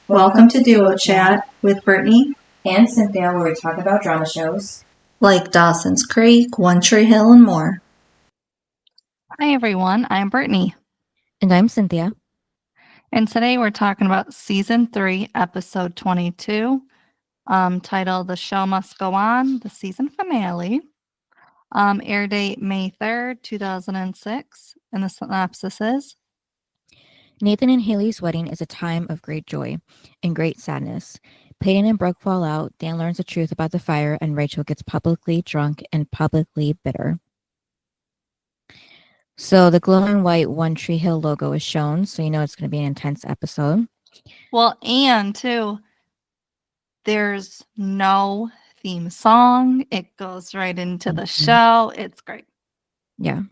Welcome to Duo Chat with Brittany and Cynthia, where we talk about drama shows like Dawson's Creek, One Tree Hill, and more. Hi, everyone. I'm Brittany. And I'm Cynthia. And today we're talking about Season 3, Episode 22, titled The Show Must Go On, the season finale. Air date May 3rd, 2006. And the synopsis is: Nathan and Haley's wedding is a time of great joy and great sadness. Peyton and Brooke fall out, Dan learns the truth about the fire, and Rachel gets publicly drunk and publicly bitter. So the glowing white One Tree Hill logo is shown, so you know it's going to be an intense episode. Well, and too, there's no theme song. It goes right into the show. It's great. Yeah.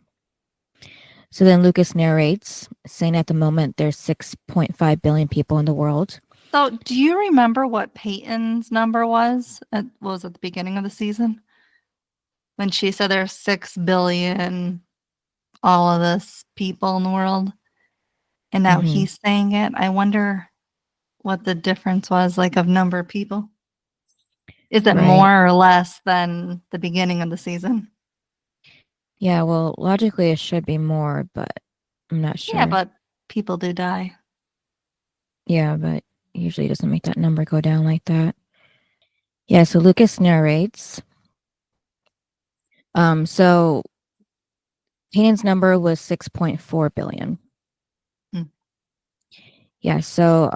So then Lucas narrates, saying at the moment there's 6.5 billion people in the world. So do you remember what Peyton's number was at the beginning of the season? When she said there's 6 billion, all of this people in the world. And now he's saying it. I wonder what the difference was, like, of number of people. Is it more or less than the beginning of the season? Yeah, well, logically it should be more, but I'm not sure. Yeah, but people do die. Yeah, but usually it doesn't make that number go down like that. Yeah, so Lucas narrates. So Payne's number was 6.4 billion. Yeah, so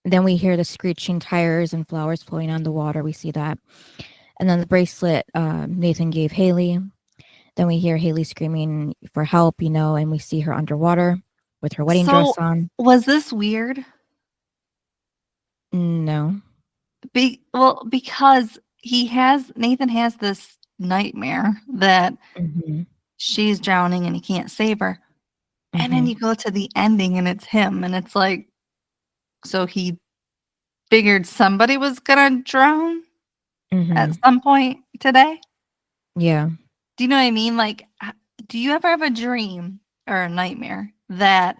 then we hear the screeching tires and flowers floating on the water. We see that. And then the bracelet Nathan gave Haley. Then we hear Haley screaming for help, and we see her underwater with her wedding dress on. Was this weird? No. Because Nathan has this nightmare that she's drowning and he can't save her. And then you go to the ending and it's him, and it's like, so he figured somebody was gonna drown at some point today. Yeah. Do you know what I mean? Like, do you ever have a dream or a nightmare that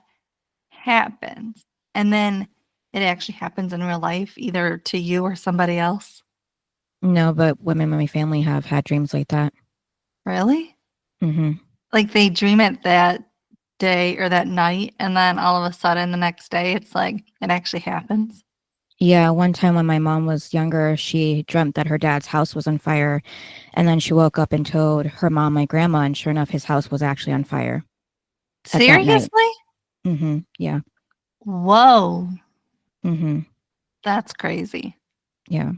happens and then it actually happens in real life, either to you or somebody else? No, but women in my family have had dreams like that. Really? Like, they dream it that day or that night, and then all of a sudden the next day it's like it actually happens. Yeah, one time when my mom was younger, she dreamt that her dad's house was on fire, and then she woke up and told her mom, my grandma, and sure enough, his house was actually on fire. Seriously? Yeah. Whoa. That's crazy. Yeah.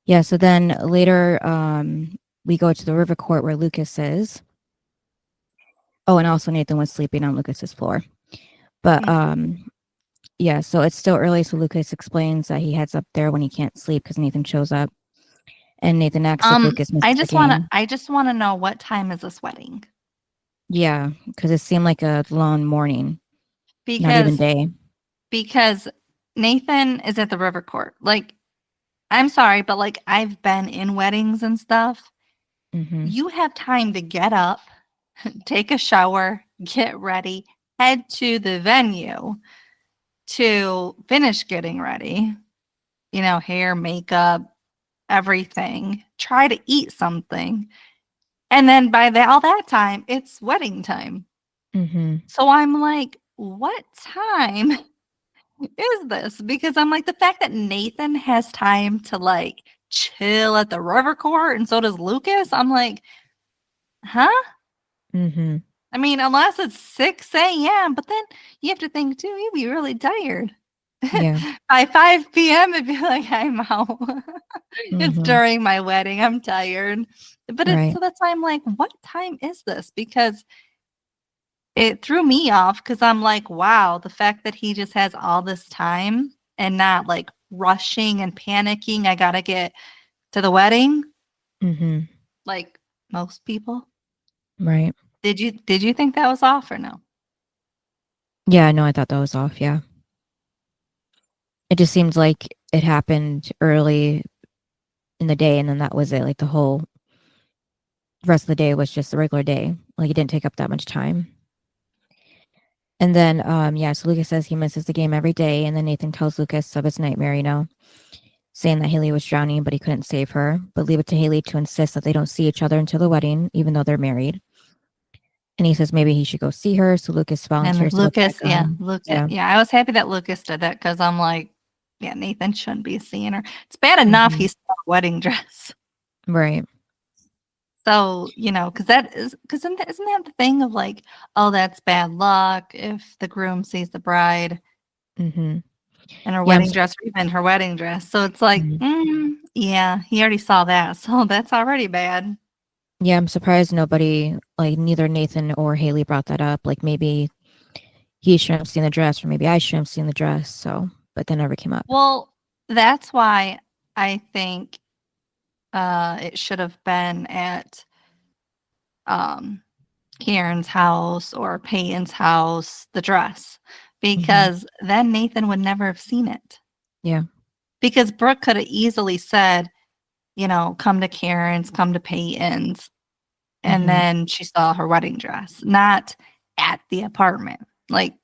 Yeah, so then later we go to the river court where Lucas is. Oh, and also Nathan was sleeping on Lucas's floor. But yeah, so it's still early, so Lucas explains that he heads up there when he can't sleep because Nathan shows up. And Nathan asks if Lucas missed I just want to know, what time is this wedding? Yeah, because it seemed like a long morning. Not even day. Because Nathan is at the river court. Like, I'm sorry, but like, I've been in weddings and stuff. You have time to get up, take a shower, get ready, head to the venue to finish getting ready. Hair, makeup, everything. Try to eat something. And then by all that time, it's wedding time. So I'm like, what time is this? Because I'm like, the fact that Nathan has time to like chill at the river court and so does Lucas, I'm like, huh? I mean, unless it's 6 a.m., but then you have to think too, you'd be really tired. Yeah. By 5 p.m., it'd be like, I'm out. It's during my wedding. I'm tired. But so that's why I'm like, what time is this? Because it threw me off, because I'm like, wow, the fact that he just has all this time and not like rushing and panicking, I gotta get to the wedding. Like most people. Right. Did you think that was off or no? Yeah, no, I thought that was off, yeah. It just seems like it happened early in the day, and then that was it. Like, the whole rest of the day was just a regular day. Like, it didn't take up that much time. And then, so Lucas says he misses the game every day. And then Nathan tells Lucas of his nightmare, saying that Haley was drowning, but he couldn't save her. But leave it to Haley to insist that they don't see each other until the wedding, even though they're married. And he says maybe he should go see her. So Lucas And volunteers to go Lucas, check on. I was happy that Lucas did that because I'm like, yeah, Nathan shouldn't be seeing her. It's bad enough Mhm. he saw a wedding dress. Right. So, because isn't that the thing of like, oh, that's bad luck if the groom sees the bride Mm-hmm. in her Yeah, wedding dress or even her wedding dress. So it's like, yeah, he already saw that. So that's already bad. Yeah, I'm surprised nobody, like neither Nathan or Haley brought that up. Like maybe he shouldn't have seen the dress, or maybe I shouldn't have seen the dress. So, but that never came up. Well, that's why I think it should have been at Karen's house or Peyton's house, the dress, because then Nathan would never have seen it. Yeah. Because Brooke could have easily said, come to Karen's, come to Peyton's. And then she saw her wedding dress, not at the apartment. Like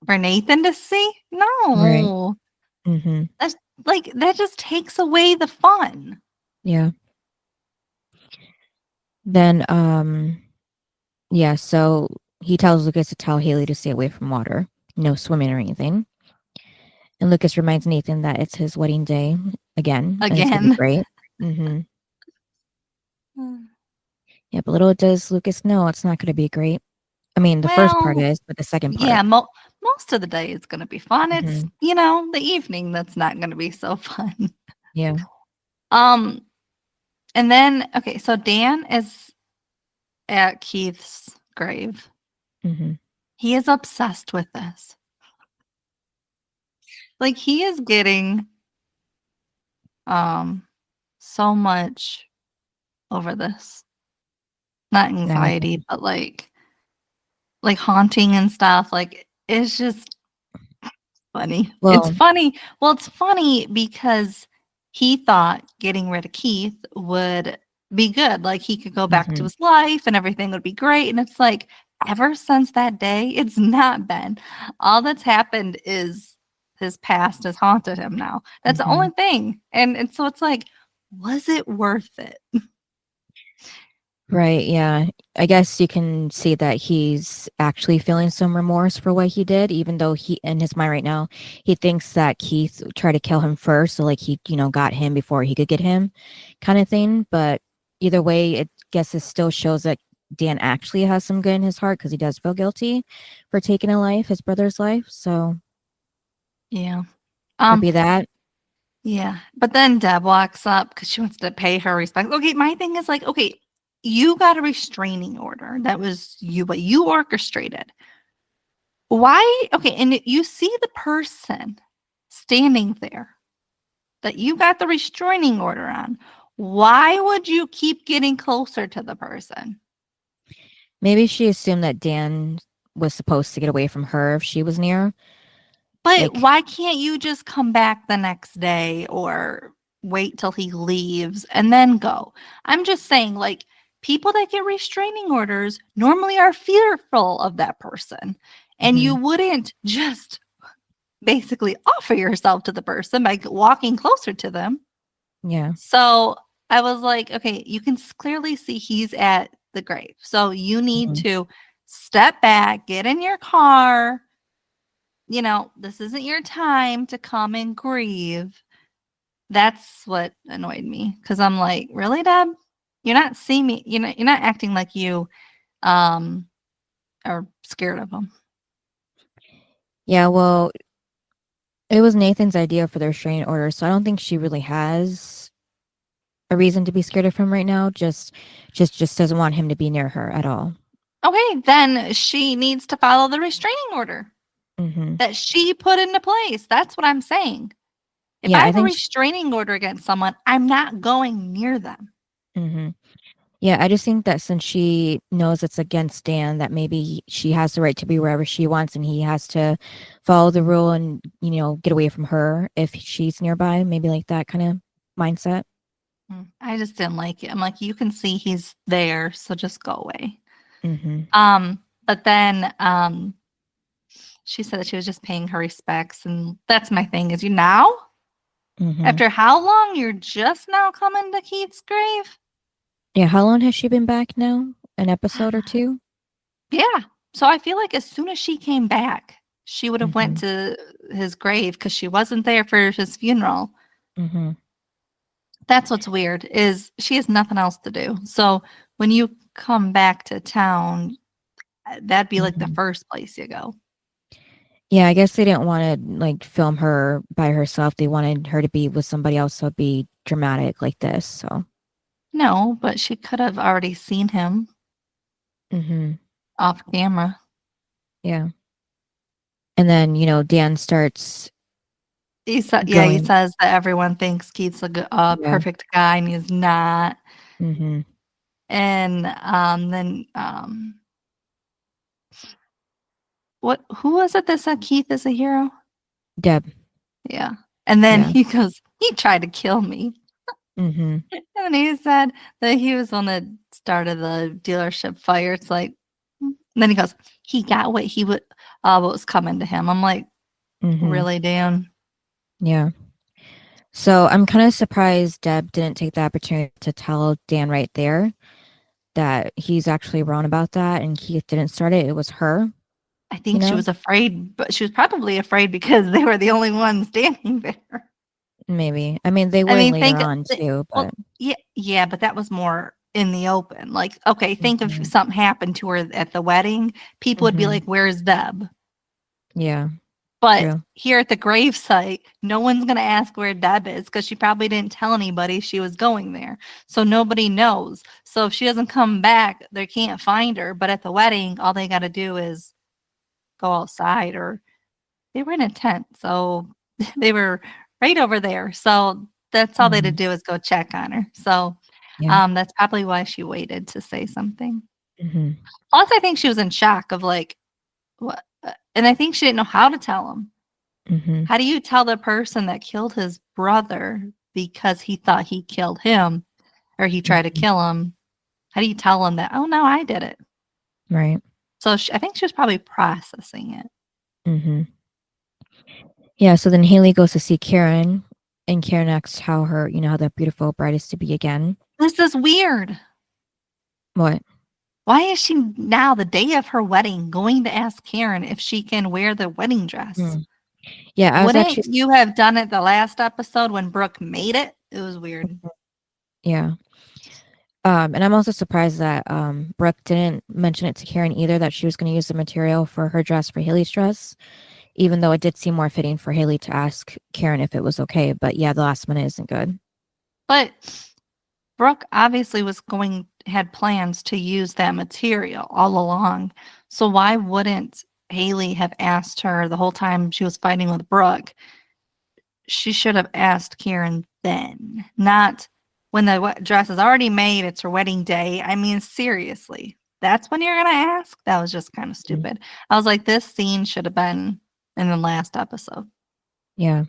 for Nathan to see? Right. No. That's like that just takes away the fun. Yeah. Then, so he tells Lucas to tell Haley to stay away from water, no swimming or anything. And Lucas reminds Nathan that it's his wedding day again. And it's going to be great. Yeah, but little does Lucas know it's not going to be great. I mean, the first part is, but the second part. Yeah, most of the day is going to be fun. It's, the evening that's not going to be so fun. Yeah. And then, okay, so Dan is at Keith's grave. He is obsessed with this. Like he is getting so much over this. Not anxiety, but like haunting and stuff. Like it's just funny. Well, It's funny. Well, it's funny because he thought getting rid of Keith would be good. Like he could go back to his life and everything would be great. And it's like ever since that day, it's not been. All that's happened is his past has haunted him now. That's the only thing. And so it's like, was it worth it? Right, yeah. I guess you can see that he's actually feeling some remorse for what he did, even though he, in his mind right now, he thinks that Keith tried to kill him first. So, like, he, got him before he could get him, kind of thing. But either way, it still shows that Dan actually has some good in his heart because he does feel guilty for taking a life, his brother's life. So, yeah. could be that. Yeah. But then Deb walks up because she wants to pay her respect. Okay, my thing is like, okay, you got a restraining order. That was what you orchestrated. Why? Okay, and you see the person standing there that you got the restraining order on. Why would you keep getting closer to the person? Maybe she assumed that Dan was supposed to get away from her if she was near. But why can't you just come back the next day or wait till he leaves and then go? I'm just saying, like, people that get restraining orders normally are fearful of that person. And you wouldn't just basically offer yourself to the person by walking closer to them. Yeah. So I was like, okay, you can clearly see he's at the grave. So you need to step back, get in your car. This isn't your time to come and grieve. That's what annoyed me because I'm like, really, Deb? You're not seeing me. You're not acting like you are scared of him. Yeah, well, it was Nathan's idea for the restraining order, so I don't think she really has a reason to be scared of him right now. Just doesn't want him to be near her at all. Okay, then she needs to follow the restraining order that she put into place. That's what I'm saying. If I have a restraining order against someone, I'm not going near them. Yeah, I just think that since she knows it's against Dan, that maybe she has the right to be wherever she wants and he has to follow the rule and, get away from her if she's nearby. Maybe like that kind of mindset. I just didn't like it. I'm like, you can see he's there, so just go away. But then she said that she was just paying her respects, and that's my thing. Is you now Mhm. after how long you're just now coming to Keith's grave? Yeah, how long has she been back now? An episode or two? Yeah. So I feel like as soon as she came back, she would have went Mhm. to his grave because she wasn't there for his funeral. Mhm. That's what's weird is she has nothing else to do. So when you come back to town, that'd be like the Mhm. first place you go. Yeah, I guess they didn't want to like film her by herself. They wanted her to be with somebody else, so it'd be dramatic like this. So. No, but she could have already seen him Mhm. off camera. Yeah. And then Dan starts He going. says that everyone thinks Keith's a Yeah. perfect guy, and he's not. Mhm. And then who was it that said Keith is a hero? Deb. Yeah. And then Yeah. he goes, he tried to kill me. Mhm. And he said that he was one that started the dealership fire. It's like, and then he goes, he got what what was coming to him. I'm like, Mhm. really, Dan? Yeah. So I'm kind of surprised Deb didn't take the opportunity to tell Dan right there that he's actually wrong about that, and Keith didn't start it. It was her. I think she was afraid, but she was probably afraid because they were the only ones standing there. Maybe. I mean, they I were mean, later on too, well, but yeah, but that was more in the open. Like, okay, think if Mhm. something happened to her at the wedding, people would be Mhm. like, "Where's Deb?" Yeah. But True. here at the gravesite, no one's gonna ask where Deb is because she probably didn't tell anybody she was going there. So nobody knows. So if she doesn't come back, they can't find her. But at the wedding, all they got to do is go outside, or they were in a tent, so they were right over there. So that's all they had to Mhm. do is go check on her. So Yeah. that's probably why she waited to say something. Mhm. Plus, I think she was in shock of like what, and I think she didn't know how to tell him. Mhm. How do you tell the person that killed his brother because he thought he killed him or he tried to Mhm. kill him? How do you tell him that? Oh no, I did it. Right. So I think she was probably processing it. Mhm. Yeah, so then Haley goes to see Karen, and Karen asks how how that beautiful bride is to be again. This is weird. What? Why is she now, the day of her wedding, going to ask Karen if she can wear the wedding dress? Mm. Yeah, I was Wouldn't actually you have done it the last episode when Brooke made it? It was weird. yeah. And I'm also surprised that Brooke didn't mention it to Karen either that she was going to use the material for her dress for Haley's dress, even though it did seem more fitting for Haley to ask Karen if it was okay. But yeah, the last minute isn't good. But Brooke obviously had plans to use that material all along. So why wouldn't Haley have asked her the whole time she was fighting with Brooke? She should have asked Karen then, not when the dress is already made. It's her wedding day. I mean, seriously, that's when you're going to ask? That was just kind of Mm. stupid. I was like, this scene should have been in the last episode. Yeah.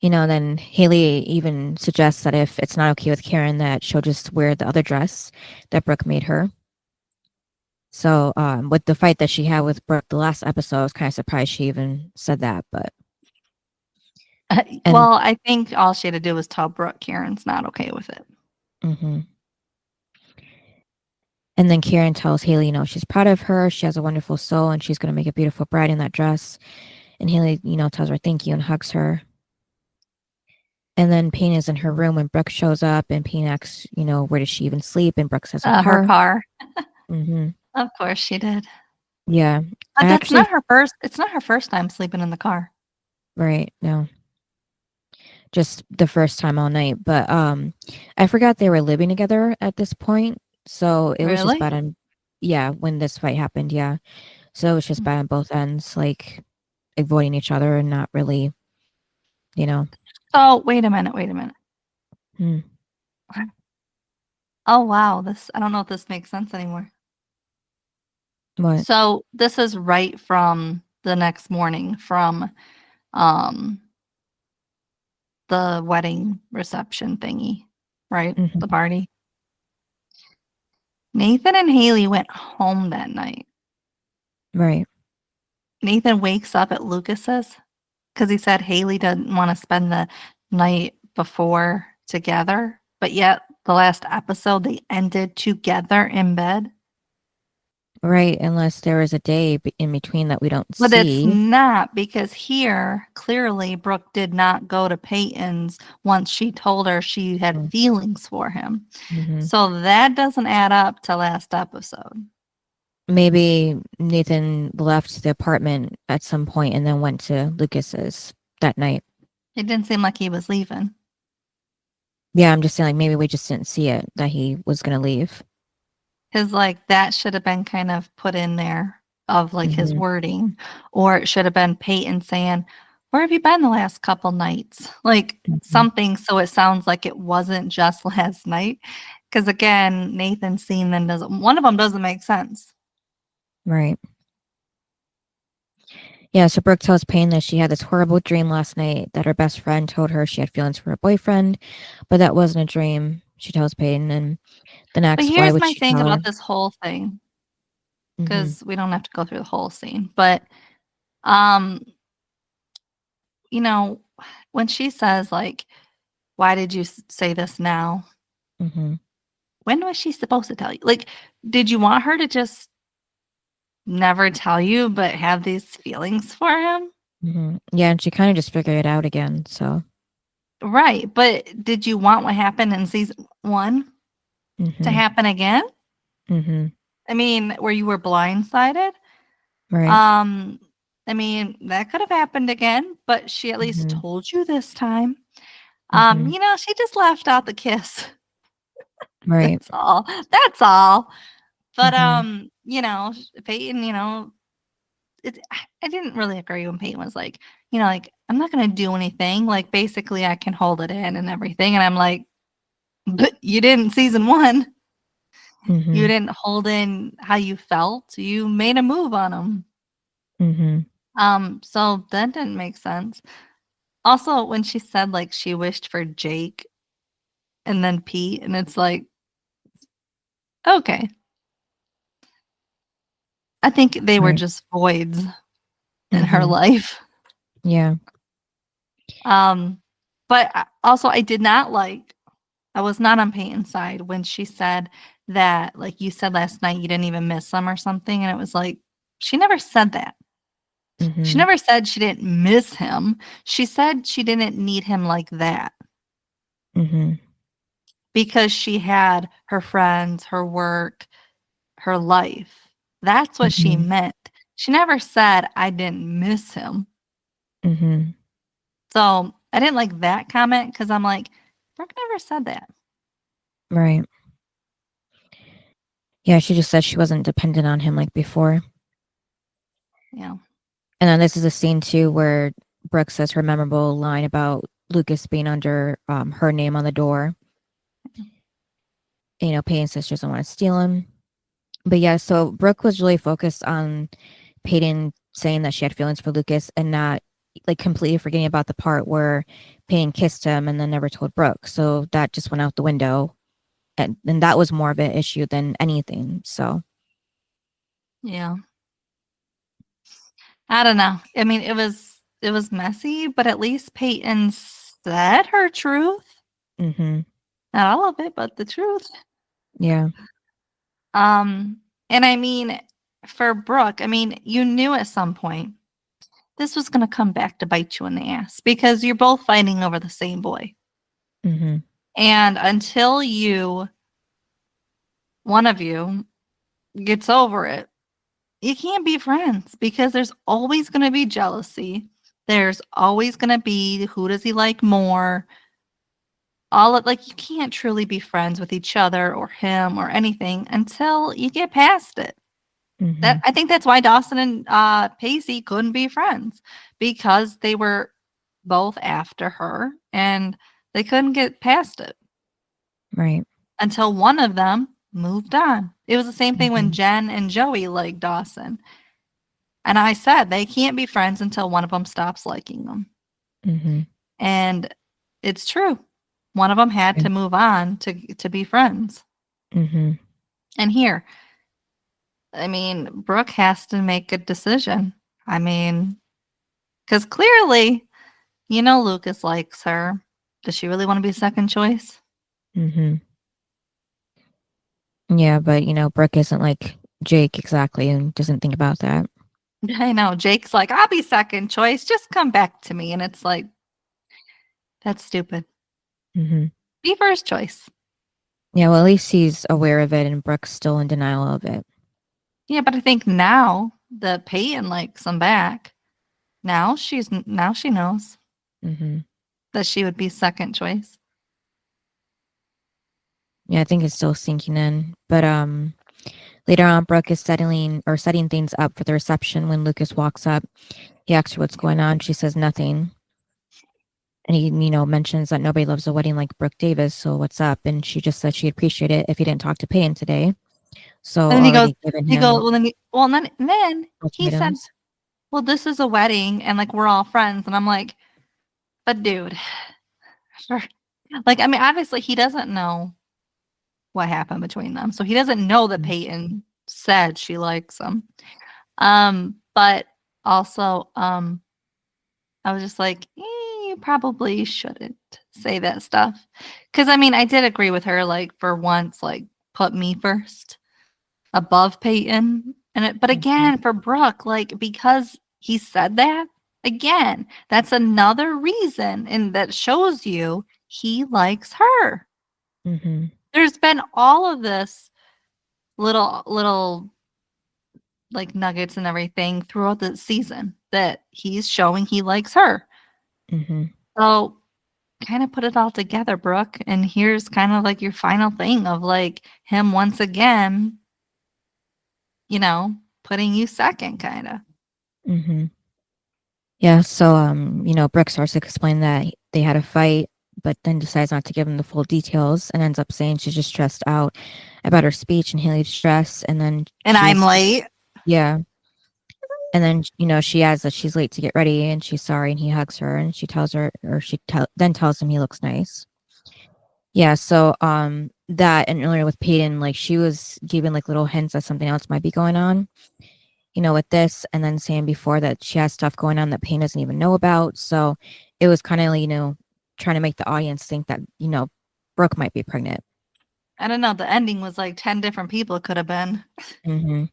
Then Haley even suggests that if it's not okay with Karen, that she'll just wear the other dress that Brooke made her. So, with the fight that she had with Brooke the last episode, I was kind of surprised she even said that. But and Well, I think all she had to do was tell Brooke Karen's not okay with it. mhm. And then Karen tells Haley, she's proud of her. She has a wonderful soul, and she's going to make a beautiful bride in that dress. And Haley, tells her thank you and hugs her. And then Payne is in her room when Brooke shows up, and Payne asks, where does she even sleep? And Brooke says her Her car. car. Hmm. Of course she did. Yeah, But I that's actually not her first. It's not her first time sleeping in the car. right no, just the first time all night. But I forgot they were living together at this point, so it was just Really? bad on. Yeah, when this fight happened, yeah. So it was just bad on both ends, like avoiding each other and not really, you know. Oh, wait a minute. Wait a minute. Hmm. Oh, wow. I don't know if this makes sense anymore. What? So this is right from the next morning from um the wedding reception thingy, right? Mhm. The party. Nathan and Haley went home that night. Right. Nathan wakes up at Lucas's because he said Haley didn't want to spend the night before together, but yet the last episode they ended together in bed. Right. Unless there is a day in between that we don't But it's see. not, because here, clearly, Brooke did not go to Peyton's once she told her she had feelings for him. Mhm. So that doesn't add up to last episode. Maybe Nathan left the apartment at some point and then went to Lucas's that night. It didn't seem like he was leaving. Yeah, I'm just saying, like, maybe we just didn't see it that he was going to leave. Because, like, that should have been kind of put in there of, like, his Mhm. wording. Or it should have been Peyton saying, where have you been the last couple nights? Like, something so it sounds like it wasn't just last night. Because, again, Nathan's scene then one of them doesn't make sense. Right. Yeah, so Brooke tells Payne that she had this horrible dream last night that her best friend told her she had feelings for her boyfriend, but that wasn't a dream, she tells Payne. And then But asks why here's would my she thing tell her. about this whole thing, Mhm. because we don't have to go through the whole scene. But, um, you know, when she says, like, why did you say this now? Mhm. When was she supposed to tell you? Like, did you want her to just never tell you, but have these feelings for him? Mhm. Yeah, and she kind of just figured it out again, so. Right. But did you want what happened in season 1 to Mhm. happen again? Mhm. I mean, where you were blindsided? Right. I mean, that could have happened again, but she at least Mhm. told you this time. Mhm. She just left out the kiss. Right. That's all. That's all. But Mhm. Peyton, I didn't really agree when Peyton was like, like, I'm not gonna do anything. Like, basically I can hold it in and everything. And I'm like, but you didn't season 1. You Mhm. didn't hold in how you felt. You made a move on him. Mhm. So that didn't make sense. Also, when she said like she wished for Jake and then Pete, and it's like, okay. I think they were Right. just voids in her Mhm. life. Yeah. But also I did not like, I was not on Peyton's side when she said that, like you said last night, you didn't even miss him or something. And it was like, she never said that. She Mhm. never said she didn't miss him. She said she didn't need him like that Mhm. because she had her friends, her work, her life. That's what she Mhm. meant. She never said, I didn't miss him. Mhm. So I didn't like that comment because I'm like, Brooke never said that. Right. Yeah, she just said she wasn't dependent on him like before. Yeah. And then this is a scene too where Brooke says her memorable line about Lucas being under her name on the door. Peyton says she doesn't want to steal him. But yeah, so Brooke was really focused on Peyton saying that she had feelings for Lucas and not like completely forgetting about the part where Peyton kissed him and then never told Brooke. So that just went out the window. And that was more of an issue than anything. So Yeah. I don't know. I mean, it was messy, but at least Peyton said her truth. mhm. Not all of it, but the truth. Yeah. And I mean, for Brooke, I mean, you knew at some point this was going to come back to bite you in the ass because you're both fighting over the same boy. Mhm. And until one of you gets over it, you can't be friends because there's always going to be jealousy. There's always going to be who does he like more. Like, you can't truly be friends with each other or him or anything until you get past it. Mhm. I think that's why Dawson and Pacey couldn't be friends, because they were both after her and they couldn't get past it Right. until one of them moved on. It was the same thing when Mhm. Jen and Joey liked Dawson. And I said they can't be friends until one of them stops liking them. Mhm. And it's true. One of them had to move on to be friends. Mhm. And here, I mean, Brooke has to make a decision. I mean, because clearly, Lucas likes her. Does she really want to be second choice? Mm-hmm. Yeah, but Brooke isn't like Jake exactly and doesn't think about that. I know. Jake's like, I'll be second choice. Just come back to me. And it's like, that's stupid. Mm-hmm. Be first choice. Yeah, well, at least he's aware of it and Brooke's still in denial of it. Yeah, but I think now that Peyton likes him back, now she knows Mm-hmm. that she would be second choice. Yeah, I think it's still sinking in. But later on, Brooke is setting things up for the reception when Lucas walks up. He asks her what's going on. She says nothing. And he, mentions that nobody loves a wedding like Brooke Davis, so what's up? And she just said she'd appreciate it if he didn't talk to Peyton today. So And then already giving him and then he said, ultimatums. well, this is a wedding and like we're all friends. And I'm like, but dude, like, I mean, obviously he doesn't know what happened between them. So he doesn't know that Peyton said she likes him. But also, I was just like, you probably shouldn't say that stuff. Cause I mean, I did agree with her, like, for once, like, put me first above Peyton. But again, for Brooke, like, because he said that, again, that's another reason, and that shows you he likes her. Mm-hmm. There's been all of this little like nuggets and everything throughout the season that he's showing he likes her. Mm-hmm. So kind of put it all together, Brooke. And here's kind of like your final thing of like him once again, putting you second, kind of. Mm-hmm. Yeah, so Brooke starts to explain that they had a fight, but then decides not to give him the full details and ends up saying she's just stressed out about her speech and he leaves stressed, and then And I'm late. yeah. And then, she adds that she's late to get ready and she's sorry, and he hugs her and she tells her, or then tells him he looks nice. Yeah, so that, and earlier with Peyton, like she was giving like little hints that something else might be going on, with this, and then saying before that she has stuff going on that Payne doesn't even know about. So it was kind of, trying to make the audience think that, Brooke might be pregnant. I don't know. The ending was like 10 different people it could have been. Mm-hmm.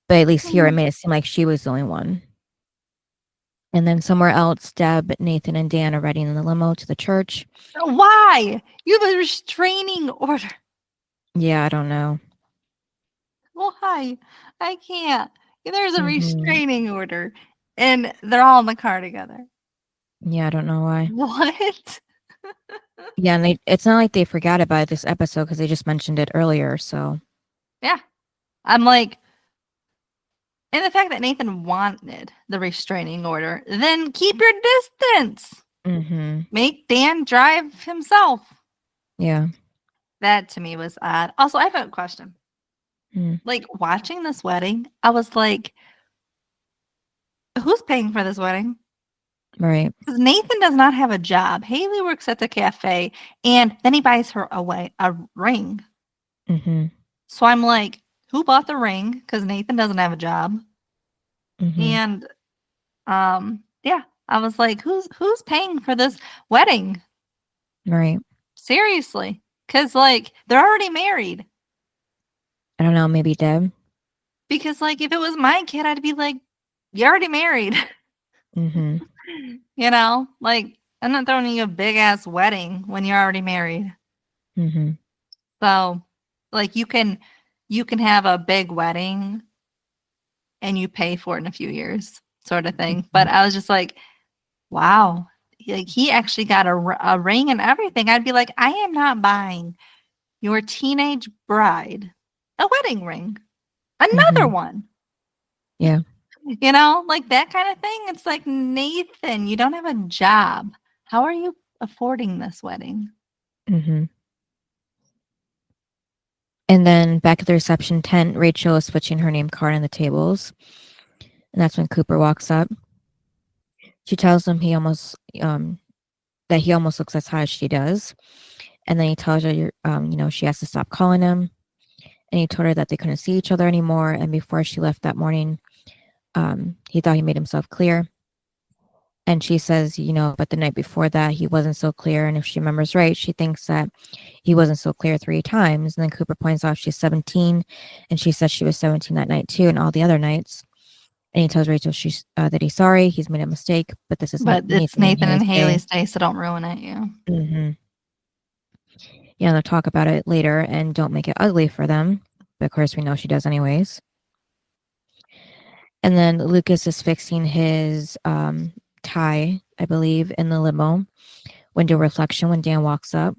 But at least here it made it seem like she was the only one. And then somewhere else, Deb, Nathan, and Dan are riding in the limo to the church. Why? You have a restraining order. Yeah, I don't know. Why? I can't. There's a restraining order. And they're all in the car together. Yeah, I don't know why. What? Yeah, and it's not like they forgot about this episode because they just mentioned it earlier, so. Yeah. I'm like, and the fact that Nathan wanted the restraining order, then keep your distance. Mm-hmm. Make Dan drive himself. Yeah. That to me was odd. Also, I have a question. Like, watching this wedding, I was like, who's paying for this wedding? Right. Because Nathan does not have a job. Haley works at the cafe, and then he buys her a ring. Mm-hmm. So I'm like, who bought the ring? Because Nathan doesn't have a job. Mm-hmm. And yeah, I was like, who's paying for this wedding? Right. Seriously. Because like they're already married. I don't know, maybe Deb. Because like if it was my kid, I'd be like, you're already married. Mm-hmm. Like I'm not throwing you a big ass wedding when you're already married. Mm-hmm. So like you can have a big wedding and you pay for it in a few years, sort of thing. Mm-hmm. But I was just like, wow, like he actually got a ring and everything. I'd be like, I am not buying your teenage bride a wedding ring, another one. Yeah. Like that kind of thing. It's like, Nathan, you don't have a job. How are you affording this wedding? Mm-hmm. And then back at the reception tent, Rachel is switching her name card on the tables. And that's when Cooper walks up. She tells him that he almost looks as hot as she does. And then he tells her, she has to stop calling him. and he told her that they couldn't see each other anymore. And before she left that morning, he thought he made himself clear. And she says, but the night before that, he wasn't so clear. And if she remembers right, she thinks that he wasn't so clear 3 times. And then Cooper points out she's 17, and she says she was 17 that night too, and all the other nights. And he tells Rachel that he's sorry, he's made a mistake, but this is it's Nathan and Haley's day, so don't ruin it, Mm-hmm. Yeah, they'll talk about it later and don't make it ugly for them. But of course, we know she does anyways. And then Lucas is fixing his tie, I believe, in the limo window reflection when Dan walks up.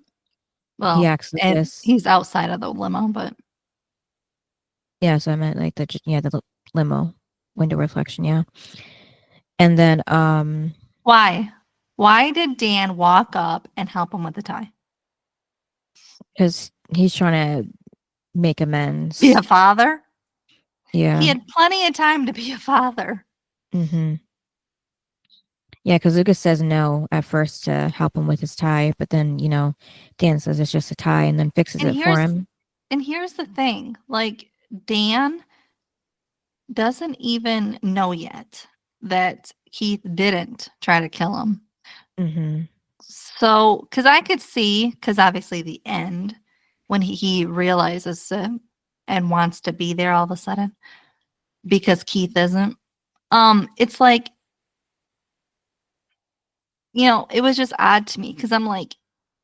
Well, he asks Lucas. He's outside of the limo, but yeah, so I meant like the limo window reflection, yeah. And then why did Dan walk up and help him with the tie? Because he's trying to make amends. Be a father? Yeah. He had plenty of time to be a father. Mm-hmm. Yeah, because Lucas says no at first to help him with his tie, but then, Dan says it's just a tie and then fixes it for him. And here's the thing, like, Dan doesn't even know yet that Keith didn't try to kill him. Mm-hmm. So, because I could see, because obviously the end, when he realizes and wants to be there all of a sudden, because Keith isn't, it's like, it was just odd to me, because I'm like,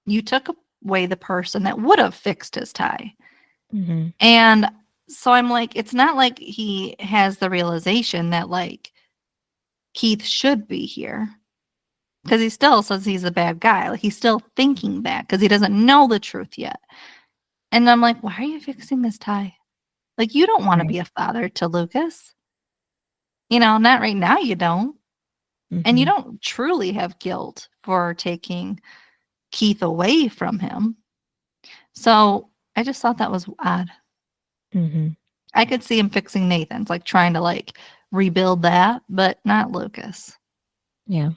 you took away the person that would have fixed his tie. Mm-hmm. And so I'm like, it's not like he has the realization that, like, Keith should be here. Because he still says he's a bad guy. Like, he's still thinking that because he doesn't know the truth yet. And I'm like, why are you fixing this tie? Like, you don't want to be a father to Lucas. Not right now, you don't. Mm-hmm. And you don't truly have guilt for taking Keith away from him. So I just thought that was odd. Mm-hmm. I could see him fixing Nathan's, like trying to like rebuild that, but not Lucas. Yeah.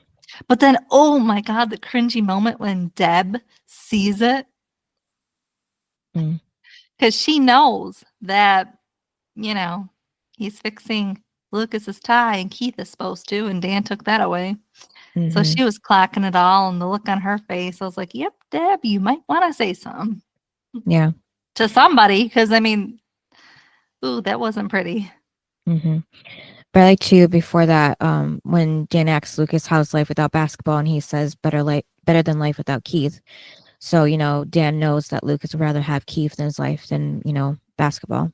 But then, oh my God, the cringy moment when Deb sees it. Because she knows that, he's fixing Lucas's tie and Keith is supposed to, and Dan took that away. Mm-hmm. So she was clocking it all, and the look on her face, I was like, yep, Deb, you might want to say something. Yeah. To somebody, because, that wasn't pretty. Mm-hmm. But I like too, before that, when Dan asks Lucas how's life without basketball, and he says better than life without Keith. So, Dan knows that Lucas would rather have Keith in his life than, basketball.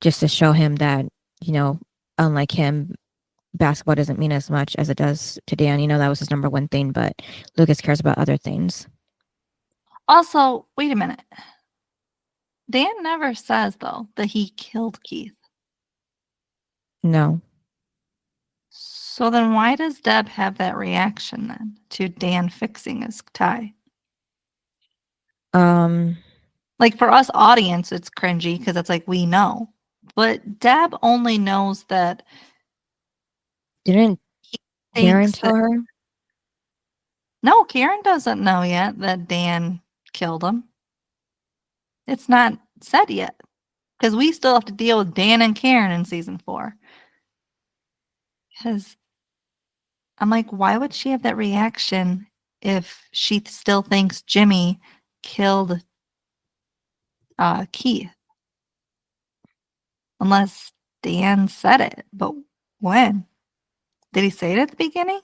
Just to show him that, unlike him, basketball doesn't mean as much as it does to Dan. That was his number one thing, but Lucas cares about other things. Also, wait a minute. Dan never says, though, that he killed Keith. No. So then why does Deb have that reaction then to Dan fixing his tie? Like, for us audience, it's cringy because it's like, we know. But Deb only knows that. Didn't Karen tell her? No, Karen doesn't know yet that Dan killed him. It's not said yet. Because we still have to deal with Dan and Karen in season 4. Because I'm like, why would she have that reaction if she still thinks Jimmy killed Keith? Unless Dan said it. But when? Did he say it at the beginning?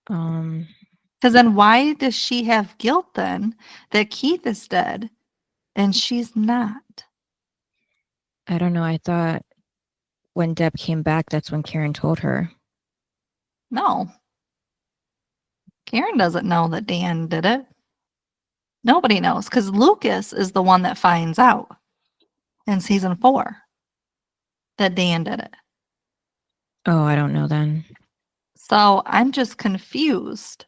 Because then why does she have guilt then that Keith is dead and she's not? I don't know. I thought when Deb came back, that's when Karen told her. No. Karen doesn't know that Dan did it. Nobody knows because Lucas is the one that finds out in season 4 that Dan did it. Oh, I don't know then. So I'm just confused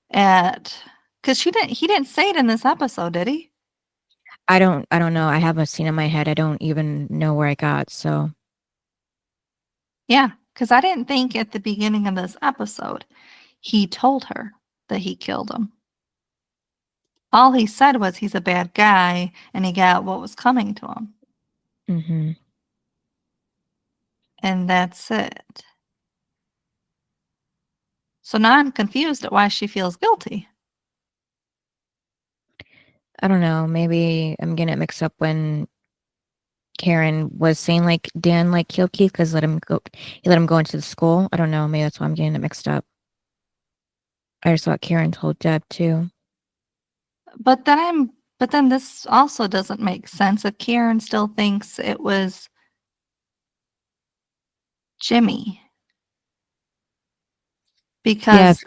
because he didn't say it in this episode, did he? I don't know. I have a scene in my head. I don't even know where I got, so. Yeah, because I didn't think at the beginning of this episode he told her that he killed him. all he said was he's a bad guy and he got what was coming to him. Mm-hmm. And that's it. So now I'm confused at why she feels guilty. I don't know. Maybe I'm getting it mixed up when Karen was saying like Dan like killed Keith because he let him go into the school. I don't know. Maybe that's why I'm getting it mixed up. I just thought Karen told Deb too. But then this also doesn't make sense if Karen still thinks it was Jimmy. Because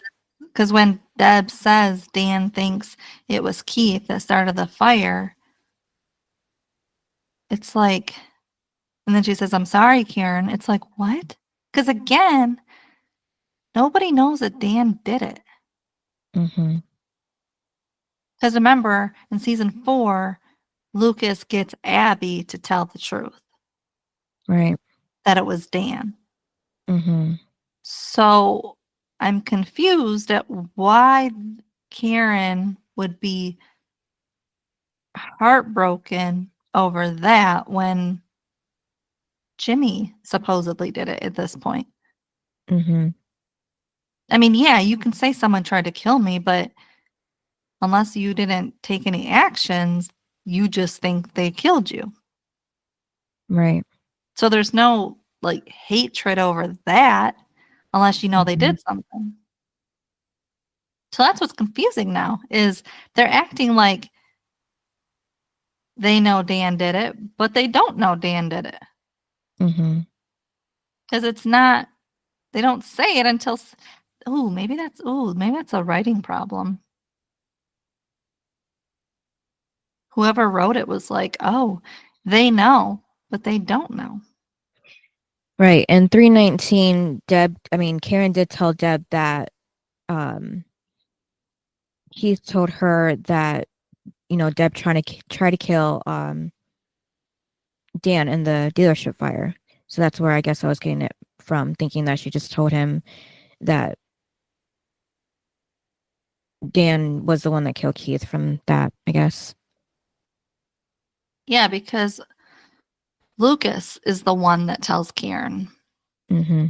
when Deb says Dan thinks it was Keith that started the fire, it's like, and then she says, I'm sorry, Karen. It's like, what? Because again, nobody knows that Dan did it. Mm-hmm. Because remember, in season 4, Lucas gets Abby to tell the truth. Right. That it was Dan. Mm-hmm. So I'm confused at why Karen would be heartbroken over that when Jimmy supposedly did it at this point. Mm-hmm. I mean, yeah, you can say someone tried to kill me, but unless you didn't take any actions, you just think they killed you. Right. So there's no like hatred over that unless you know they Mm-hmm. did something. So that's what's confusing now is they're acting like they know Dan did it, but they don't know Dan did it. Mm-hmm. Because it's not, they don't say it until, maybe that's a writing problem. Whoever wrote it was like, oh, they know, but they don't know. Right. And 319, Karen did tell Deb that Keith told her that, Deb try to kill Dan in the dealership fire. So that's where I guess I was getting it from, thinking that she just told him that Dan was the one that killed Keith from that, I guess. Yeah, because Lucas is the one that tells Karen. Mm-hmm.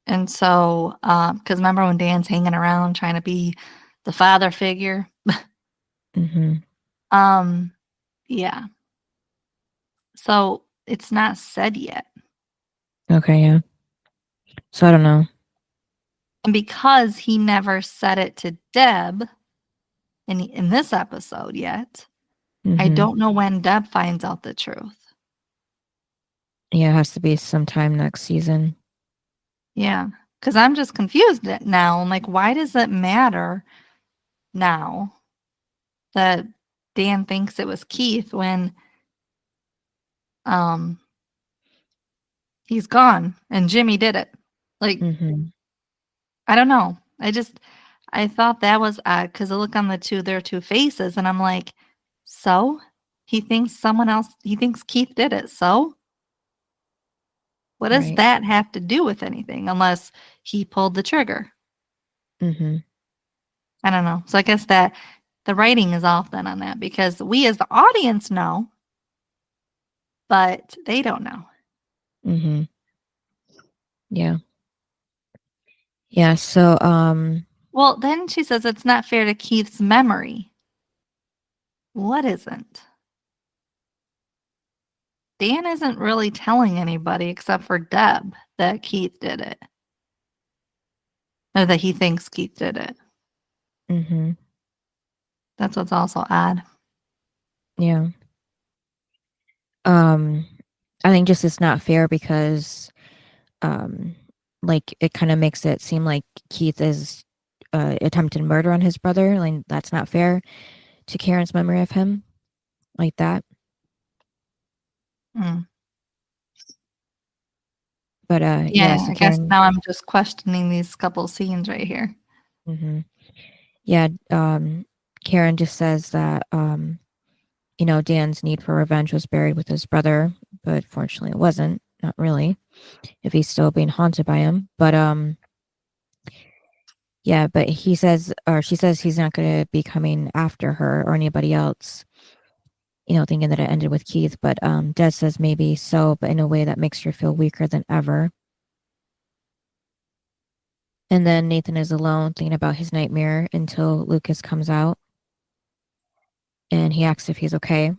And so, because remember when Dan's hanging around trying to be the father figure? Mm-hmm. Yeah. So it's not said yet. Okay, yeah. So I don't know. And because he never said it to Deb in this episode yet, Mm-hmm. I don't know when Deb finds out the truth. Yeah, it has to be sometime next season. Yeah. Because I'm just confused now. I'm like, why does it matter now that Dan thinks it was Keith when he's gone and Jimmy did it? Like, Mm-hmm. I don't know. I thought that was odd because I look on their two faces and I'm like, so he thinks Keith did it. So what does Right. that have to do with anything unless he pulled the trigger? Mm-hmm. I don't know. So I guess that the writing is off then on that because we as the audience know, but they don't know. Mm-hmm. Yeah. Yeah, so Well, then she says it's not fair to Keith's memory. What isn't? Dan isn't really telling anybody except for Deb that Keith did it. Or that he thinks Keith did it. mm-hmm. That's what's also odd. Yeah. I think just it's not fair because like it kind of makes it seem like Keith is attempted murder on his brother. Like that's not fair to Karen's memory of him like that. Mm. But Yeah, so I guess Karen, now I'm just questioning these couple scenes right here. mm-hmm. Yeah, Karen just says that Dan's need for revenge was buried with his brother, but fortunately it wasn't. Not really. If he's still being haunted by him, but Yeah, but he says, or she says he's not going to be coming after her or anybody else, thinking that it ended with Keith. But Des says maybe so, but in a way that makes her feel weaker than ever. And then Nathan is alone thinking about his nightmare until Lucas comes out and he asks if he's okay.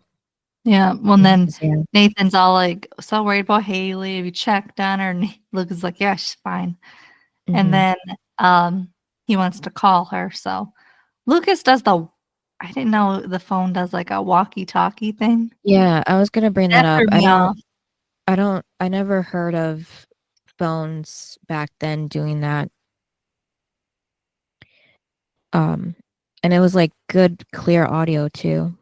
Yeah. Well, and then Yeah. Nathan's all like, so worried about Haley. Have you checked on her? And Lucas is like, yeah, she's fine. And then he wants to call her. So Lucas does I didn't know the phone does like a walkie-talkie thing. Yeah, I was gonna bring that That up. threw me off. I never heard of phones back then doing that. And it was like good, clear audio too.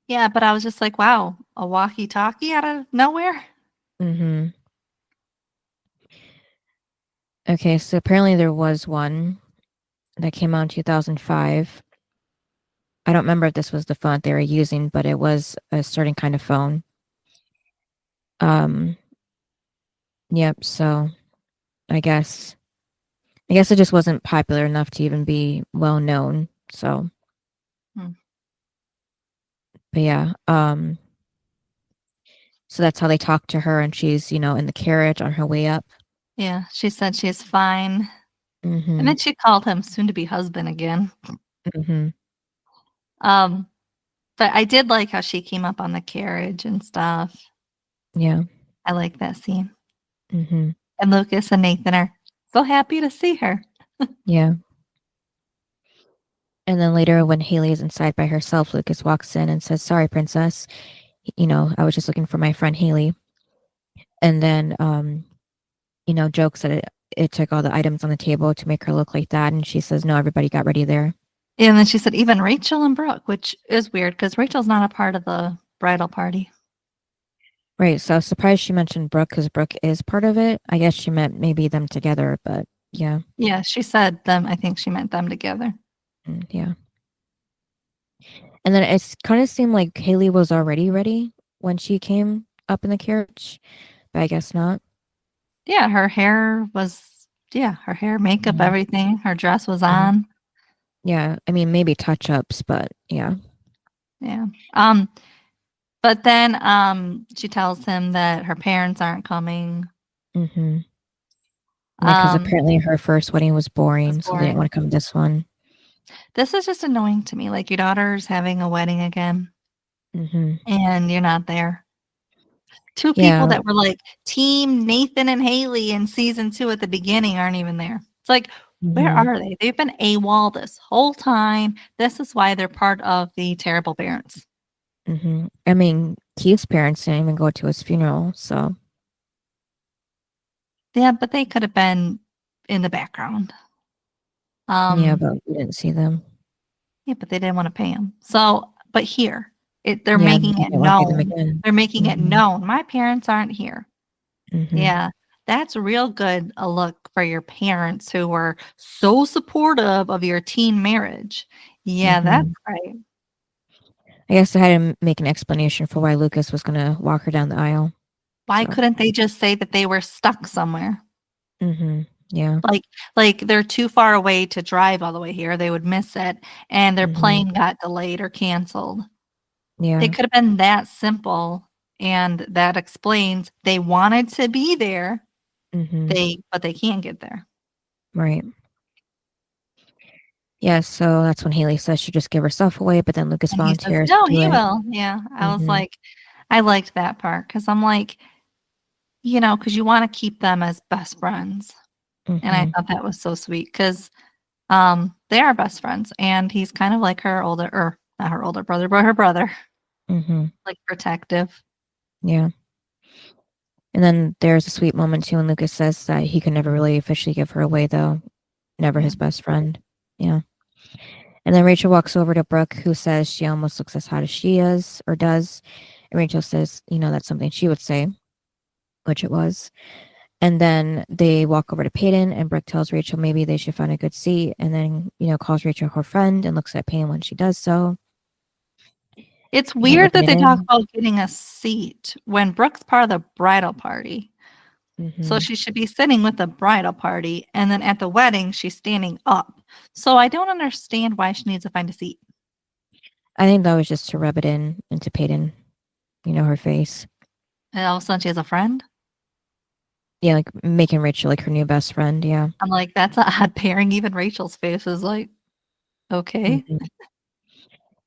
Yeah, but I was just like, wow, a walkie-talkie out of nowhere? Mm-hmm. Okay, so apparently there was one that came out in 2005. I don't remember if this was the phone they were using, but it was a certain kind of phone. Yep, so I guess it just wasn't popular enough to even be well known. So but yeah, so that's how they talked to her, and she's, in the carriage on her way up. Yeah, she said she is fine. Mm-hmm. And then she called him soon-to-be husband again. Mm-hmm. But I did like how she came up on the carriage and stuff. Yeah. I like that scene. Mm-hmm. And Lucas and Nathan are so happy to see her. Yeah. And then later, when Haley is inside by herself, Lucas walks in and says, "Sorry, princess. I was just looking for my friend Haley." And then, jokes that it took all the items on the table to make her look like that. And she says, "No, everybody got ready there." And then she said, even Rachel and Brooke, which is weird because Rachel's not a part of the bridal party. Right. So I was surprised she mentioned Brooke because Brooke is part of it. I guess she meant maybe them together, but yeah. Yeah, she said them. I think she meant them together. Yeah. And then it kind of seemed like Haley was already ready when she came up in the carriage, but I guess not. Yeah, her hair, makeup, everything. Her dress was on. Yeah, I mean, maybe touch-ups, but yeah. Yeah. But then she tells him that her parents aren't coming. Mm-hmm. Yeah, because apparently her first wedding was boring, so they didn't boring. want to come to this one. This is just annoying to me. Like, your daughter's having a wedding again, and you're not there. Two people that were like team Nathan and Haley in season 2 at the beginning aren't even there. It's like, where are they? They've been AWOL this whole time. This is why they're part of the terrible parents. I mean, Keith's parents didn't even go to his funeral, so. Yeah, but they could have been in the background. Yeah, but we didn't see them. Yeah, but they didn't want to pay him. So, but here, they're making it known. They're making it known. My parents aren't here. Yeah, that's real good a look for your parents who were so supportive of your teen marriage. Yeah, that's right. I guess I had to make an explanation for why Lucas was going to walk her down the aisle. Why couldn't they just say that they were stuck somewhere? Yeah. Like they're too far away to drive all the way here. They would miss it, and their plane got delayed or canceled. Yeah. It could have been that simple, and that explains they wanted to be there. But they can't get there. Right. Yeah, so that's when Haley says she'll just give herself away, but then Lucas volunteers. No, he will. Yeah, I was like, I liked that part because I'm like, because you want to keep them as best friends. And I thought that was so sweet because they are best friends, and he's kind of like her older, or not her older brother, but her brother. Like protective. Yeah. And then there's a sweet moment too when Lucas says that he could never really officially give her away, though. Never his best friend. Yeah. And then Rachel walks over to Brooke, who says she almost looks as hot as she is, or does. And Rachel says, that's something she would say, which it was. And then they walk over to Peyton, and Brooke tells Rachel maybe they should find a good seat, and then, calls Rachel her friend and looks at Peyton when she does so. It's weird that they talk about getting a seat when Brooke's part of the bridal party. So she should be sitting with the bridal party, and then at the wedding, she's standing up. So I don't understand why she needs to find a seat. I think that was just to rub it into Peyton, her face. And all of a sudden, she has a friend. Yeah, like making Rachel like her new best friend. Yeah. I'm like, that's an odd pairing. Even Rachel's face is like, okay.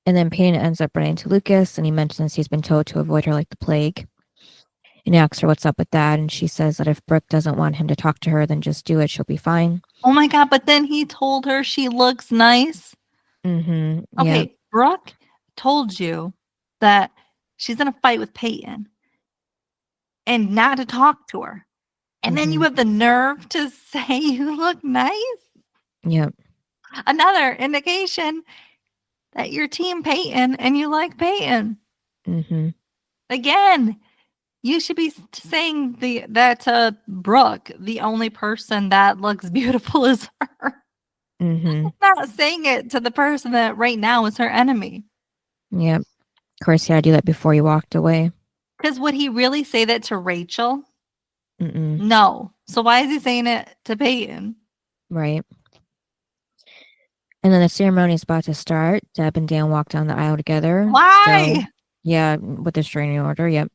And then Peyton ends up running to Lucas, and he mentions he's been told to avoid her like the plague. And he asks her what's up with that, and she says that if Brooke doesn't want him to talk to her, then just do it. She'll be fine. Oh my God, but then he told her she looks nice. Yeah. Okay, Brooke told you that she's in a fight with Peyton and not to talk to her. And then you have the nerve to say you look nice? Yep. Another indication that you're team Peyton and you like Peyton. Again, you should be saying that to Brooke, the only person that looks beautiful is her. Not saying it to the person that right now is her enemy. Yep. Of course, he had to do that before he walked away. Because would he really say that to Rachel? No. So why is he saying it to Peyton? Right. And then the ceremony is about to start. Deb and Dan walk down the aisle together. Why? Still, yeah, with the restraining order. Yep.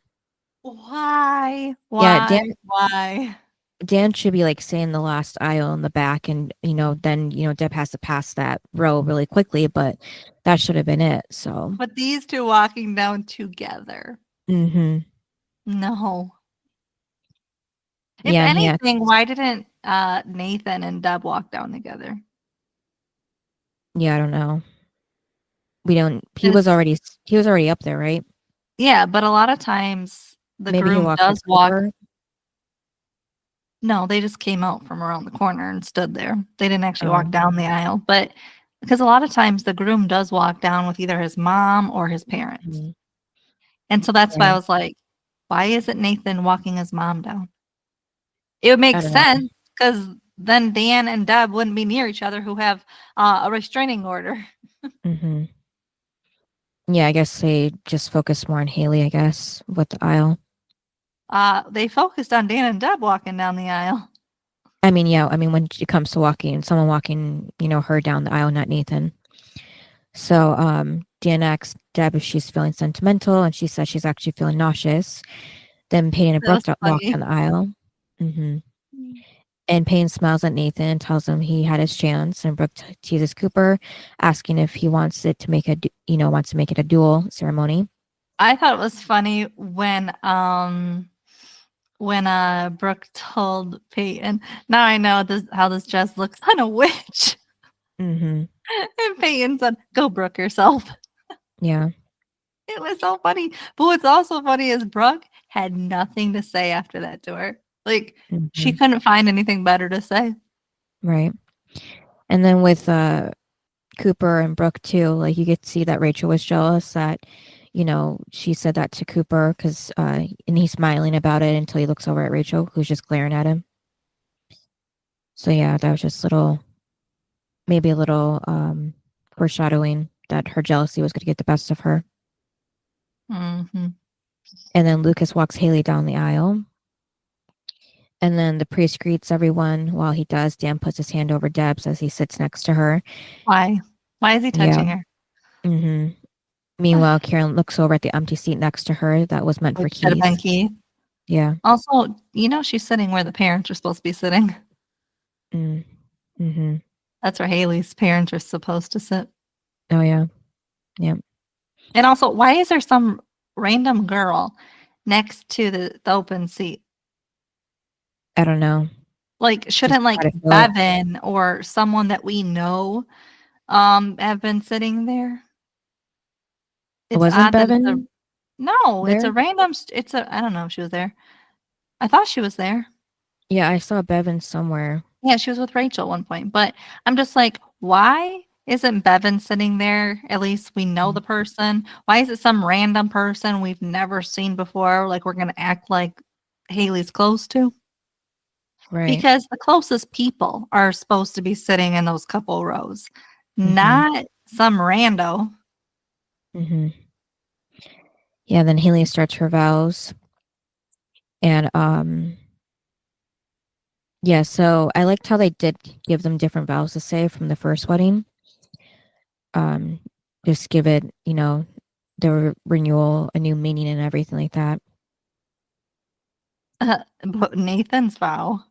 Why? Yeah, Why? Dan should be like saying the last aisle in the back, and then Deb has to pass that row really quickly, but that should have been it. So, but these two walking down together. No. If anything, why didn't Nathan and Deb walk down together? Yeah, I don't know. We don't. He was already up there, right? Yeah, but a lot of times the Maybe groom does walk. No, they just came out from around the corner and stood there. They didn't actually walk down the aisle, but because a lot of times the groom does walk down with either his mom or his parents. And so that's why I was like, why isn't Nathan walking his mom down? It would make sense because then Dan and Deb wouldn't be near each other who have a restraining order. Yeah, I guess they just focus more on Haley, I guess, with the aisle. They focused on Dan and Deb walking down the aisle. I mean, yeah. I mean, when it comes to someone walking, her down the aisle, not Nathan. So, Dan asks Deb if she's feeling sentimental, and she says she's actually feeling nauseous. Then Peyton and Brooke walk down the aisle. And Payne smiles at Nathan and tells him he had his chance. And Brooke teases Cooper, asking if he wants it to make it a dual ceremony. I thought it was funny when Brooke told Peyton, "Now I know how this dress looks on a witch." And Peyton said, "Go Brooke yourself." Yeah. It was so funny. But what's also funny is Brooke had nothing to say after that to her. Like, she couldn't find anything better to say. Right. And then with Cooper and Brooke too, like you get to see that Rachel was jealous that, she said that to Cooper because and he's smiling about it until he looks over at Rachel, who's just glaring at him. So yeah, that was just maybe a little foreshadowing that her jealousy was going to get the best of her. And then Lucas walks Haley down the aisle. And then the priest greets everyone. While he does, Dan puts his hand over Deb's as he sits next to her. Why? Why is he touching her? Meanwhile, Karen looks over at the empty seat next to her that was meant for Keith. Yeah. Also, she's sitting where the parents are supposed to be sitting. That's where Haley's parents are supposed to sit. Oh, yeah. Yeah. And also, why is there some random girl next to the open seat? I don't know. Like, shouldn't Bevan or someone that we know have been sitting there? It wasn't Bevan? No, it's a random. I don't know if she was there. I thought she was there. Yeah, I saw Bevan somewhere. Yeah, she was with Rachel at one point. But I'm just like, why isn't Bevan sitting there? At least we know the person. Why is it some random person we've never seen before? Like, we're going to act like Haley's close to? Right. Because the closest people are supposed to be sitting in those couple rows, not some rando. Yeah, then Haley starts her vows. And Yeah, so I liked how they did give them different vows to say from the first wedding. Just give it, the renewal a new meaning and everything like that. But Nathan's vow.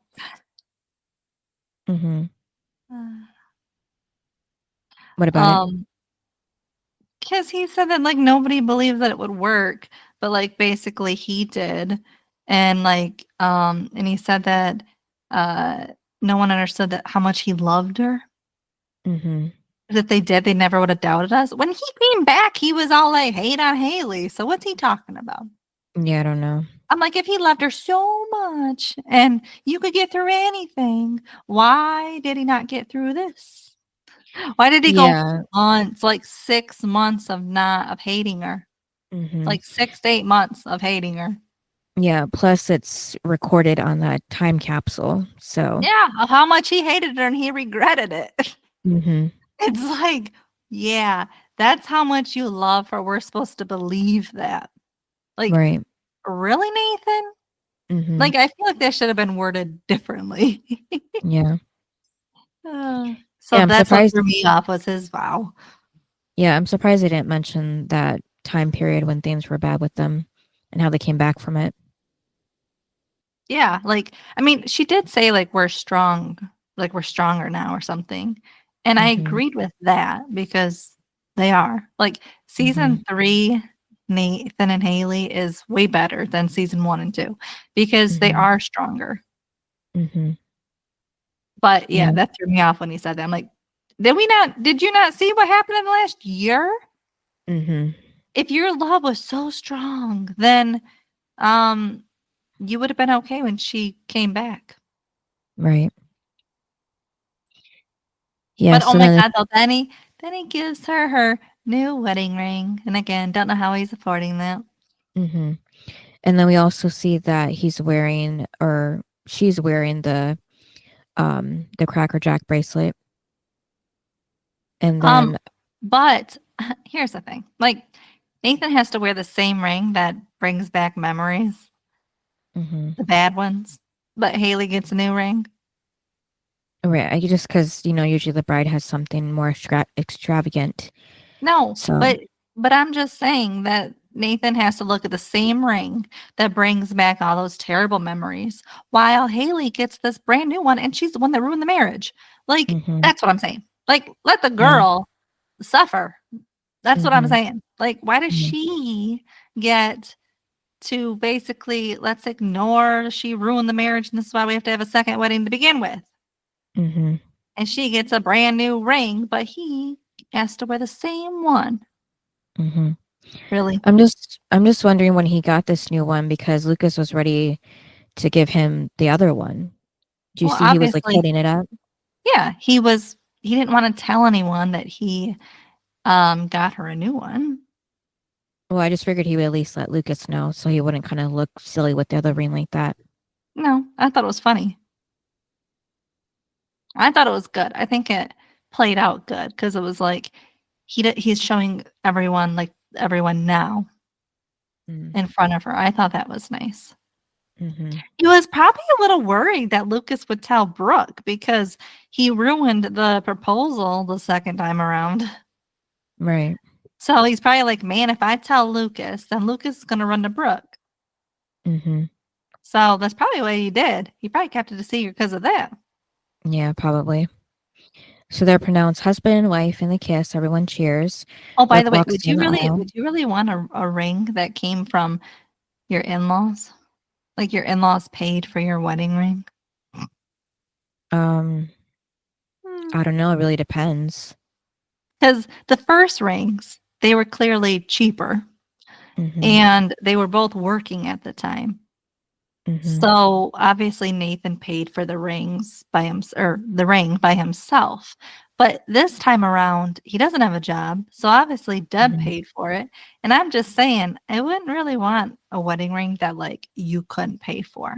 Mm-hmm. What about it? Because he said that like nobody believed that it would work, but like basically he did, and and he said that uh no one understood that how much he loved her. Mm-hmm. If they did, they never would have doubted us. When he came back, he was all like hate on Haley. So what's he talking about? Yeah, I don't know. I'm like, if he loved her so much and you could get through anything, why did he not get through this? Why did he go Yeah. months, like 6 months of hating her? Mm-hmm. Like 6 to 8 months of hating her. Yeah, plus it's recorded on that time capsule. So, Yeah, of how much he hated her and he regretted it. mm-hmm. It's like, yeah, that's how much you love her. We're supposed to believe that. Like, Right. really, Nathan? Mm-hmm. Like, I feel like that should have been worded differently. Yeah. So Yeah, I'm that's what surprised. threw me off was his vow. Yeah, I'm surprised they didn't mention that time period when things were bad with them and how they came back from it. Yeah, like, I mean, she did say, we're strong, like, we're stronger now or something, and I Mm-hmm. agreed with that because they are. Like, Mm-hmm. season 3, Nathan and Haley is way better than season 1 and 2 because they Mm-hmm. are stronger. Mm-hmm. But, yeah, Yeah. that threw me off when he said that. I'm like, did you not see what happened in the last year? Mm-hmm. If your love was so strong, then, um, you would have been okay when she came back. Right. Yeah. But, oh So my then, god, though, then he gives her her new wedding ring, and again, don't know how he's affording that. mm-hmm. And then we also see that he's wearing or she's wearing the Cracker Jack bracelet. And then, But here's the thing, Nathan has to wear the same ring that brings back memories, mm-hmm. the bad ones, but Haley gets a new ring. Right, just because usually the bride has something more extravagant. No, So, but I'm just saying that Nathan has to look at the same ring that brings back all those terrible memories, while Haley gets this brand new one, and she's the one that ruined the marriage. Like, mm-hmm. that's what I'm saying. Like, let the Yeah. girl suffer. That's what I'm Mm-hmm. saying. Like, why does Yeah. she get to basically let's ignore she ruined the marriage, and this is why we have to have a second wedding to begin with? Mm-hmm. And she gets a brand new ring, but he has to wear the same one. Mm-hmm. Really? I'm just wondering when he got this new one because Lucas was ready to give him the other one. Do you Well, see he was like obviously, holding it up? yeah, he didn't want to tell anyone that he got her a new one. Well, I just figured he would at least let Lucas know so he wouldn't kind of look silly with the other ring like that. No, I thought it was funny. I thought it was good. I think it played out good because it was like he's showing everyone now in front of her. I thought that was nice. Mm-hmm. He was probably a little worried that Lucas would tell Brooke because he ruined the proposal the second time around. Right. So he's probably like, man, if I tell Lucas, then Lucas is going to run to Brooke. Mm-hmm. So that's probably what he did. He probably kept it a secret because of that. Yeah, probably. So they're pronounced husband and wife and they kiss. Everyone cheers. Oh, by the Brooke way, walks down the aisle. would you really want a ring that came from your in-laws? Like your in-laws paid for your wedding ring? Um, I don't know. It really depends. Because the first rings, they were clearly cheaper Mm-hmm. and they were both working at the time. Mm-hmm. So obviously Nathan paid for the rings by the ring by himself. But this time around, he doesn't have a job. So obviously Deb Mm-hmm. paid for it. And I'm just saying, I wouldn't really want a wedding ring that you couldn't pay for.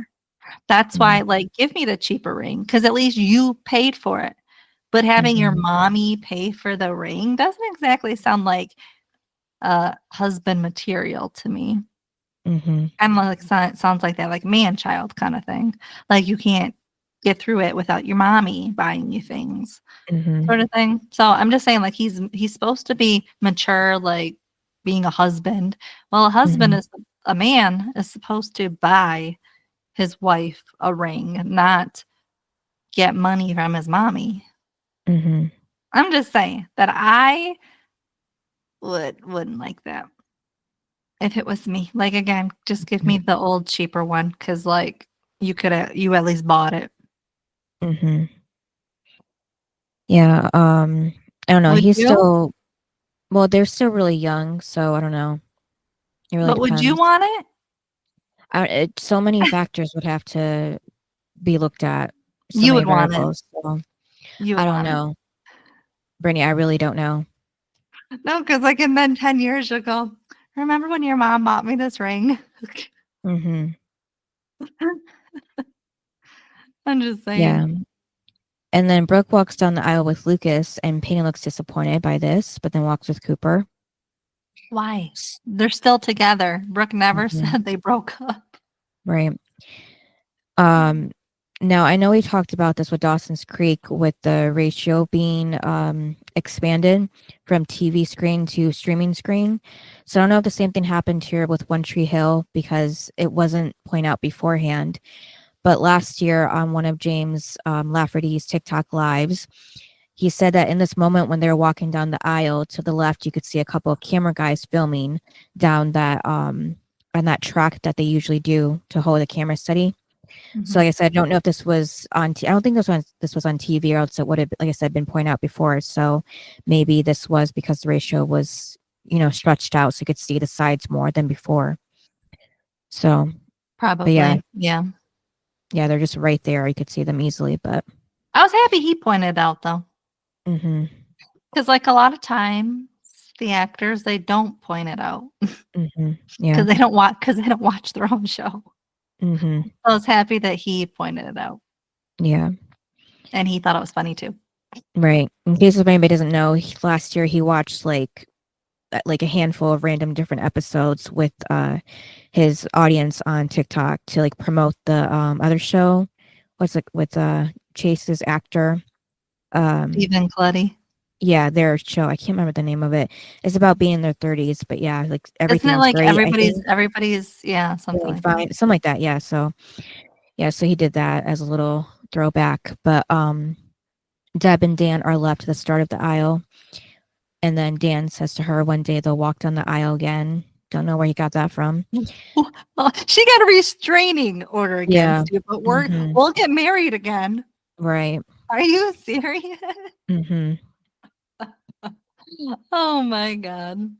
That's why give me the cheaper ring because at least you paid for it. But having your Mm-hmm. mommy pay for the ring doesn't exactly sound like husband material to me. Mm-hmm. Kind of sounds like that, like man child kind of thing. Like you can't get through it without your mommy buying you things, Mhm. sort of thing. So I'm just saying, like, he's supposed to be mature, like being a husband. Well, a husband Mhm. is a man is supposed to buy his wife a ring, not get money from his mommy. Mhm. I'm just saying that I wouldn't like that if it was me. Like, again, just give me the old cheaper one, because like you at least bought it. Mhm. Yeah, I don't know. Would He's you? still well, they're still really young, so I don't know. It really But would you depends. want it? So many factors would have to be looked at, so You many would want it. variables. So You I would don't want it. know, Brittany. I really don't know. No, because like in then 10 years you'll go, remember when your mom bought me this ring? Mhm. I'm just Yeah. saying. And then Brooke walks down the aisle with Lucas, and Peyton looks disappointed by this, but then walks with Cooper. Why? They're still together. Brooke never Mhm. said they broke up. Right. Um, Now I know we talked about this with Dawson's Creek with the ratio being expanded from TV screen to streaming screen. So I don't know if the same thing happened here with One Tree Hill because it wasn't pointed out beforehand. But last year on one of James Lafferty's TikTok lives, he said that in this moment when they were walking down the aisle to the left, you could see a couple of camera guys filming down that on that track that they usually do to hold the camera steady. So like I said, I don't know if this was on. I don't think this was on TV, or else it would have, like I said, been pointed out before. So maybe this was because the ratio was, stretched out, so you could see the sides more than before. So, but yeah, Probably. Yeah. yeah, they're just right there. You could see them easily. But I was happy he pointed it out though. hmm Because like a lot of times the actors, they don't point it out yeah, because they don't watch their own show. hmm So I was happy that he pointed it out. yeah, And he thought it was funny too. right. In case if anybody doesn't know, last year he watched like a handful of random different episodes with his audience on TikTok to like promote the other show. What's it with Chase's actor? Stephen Clutty. Yeah, their show. I can't remember the name of it. It's about being in their 30s, but yeah, like Isn't it everything's like great. I think yeah, something feeling like that. fine, something like that. So he did that as a little throwback. But Deb and Dan are left at the start of the aisle. And then Dan says to her one day they'll walk down the aisle again. Don't know where he got that from. Well, she got a restraining order Yeah. against you, but Mhm. we'll get married again. Right. Are you serious? Mhm. Oh my god.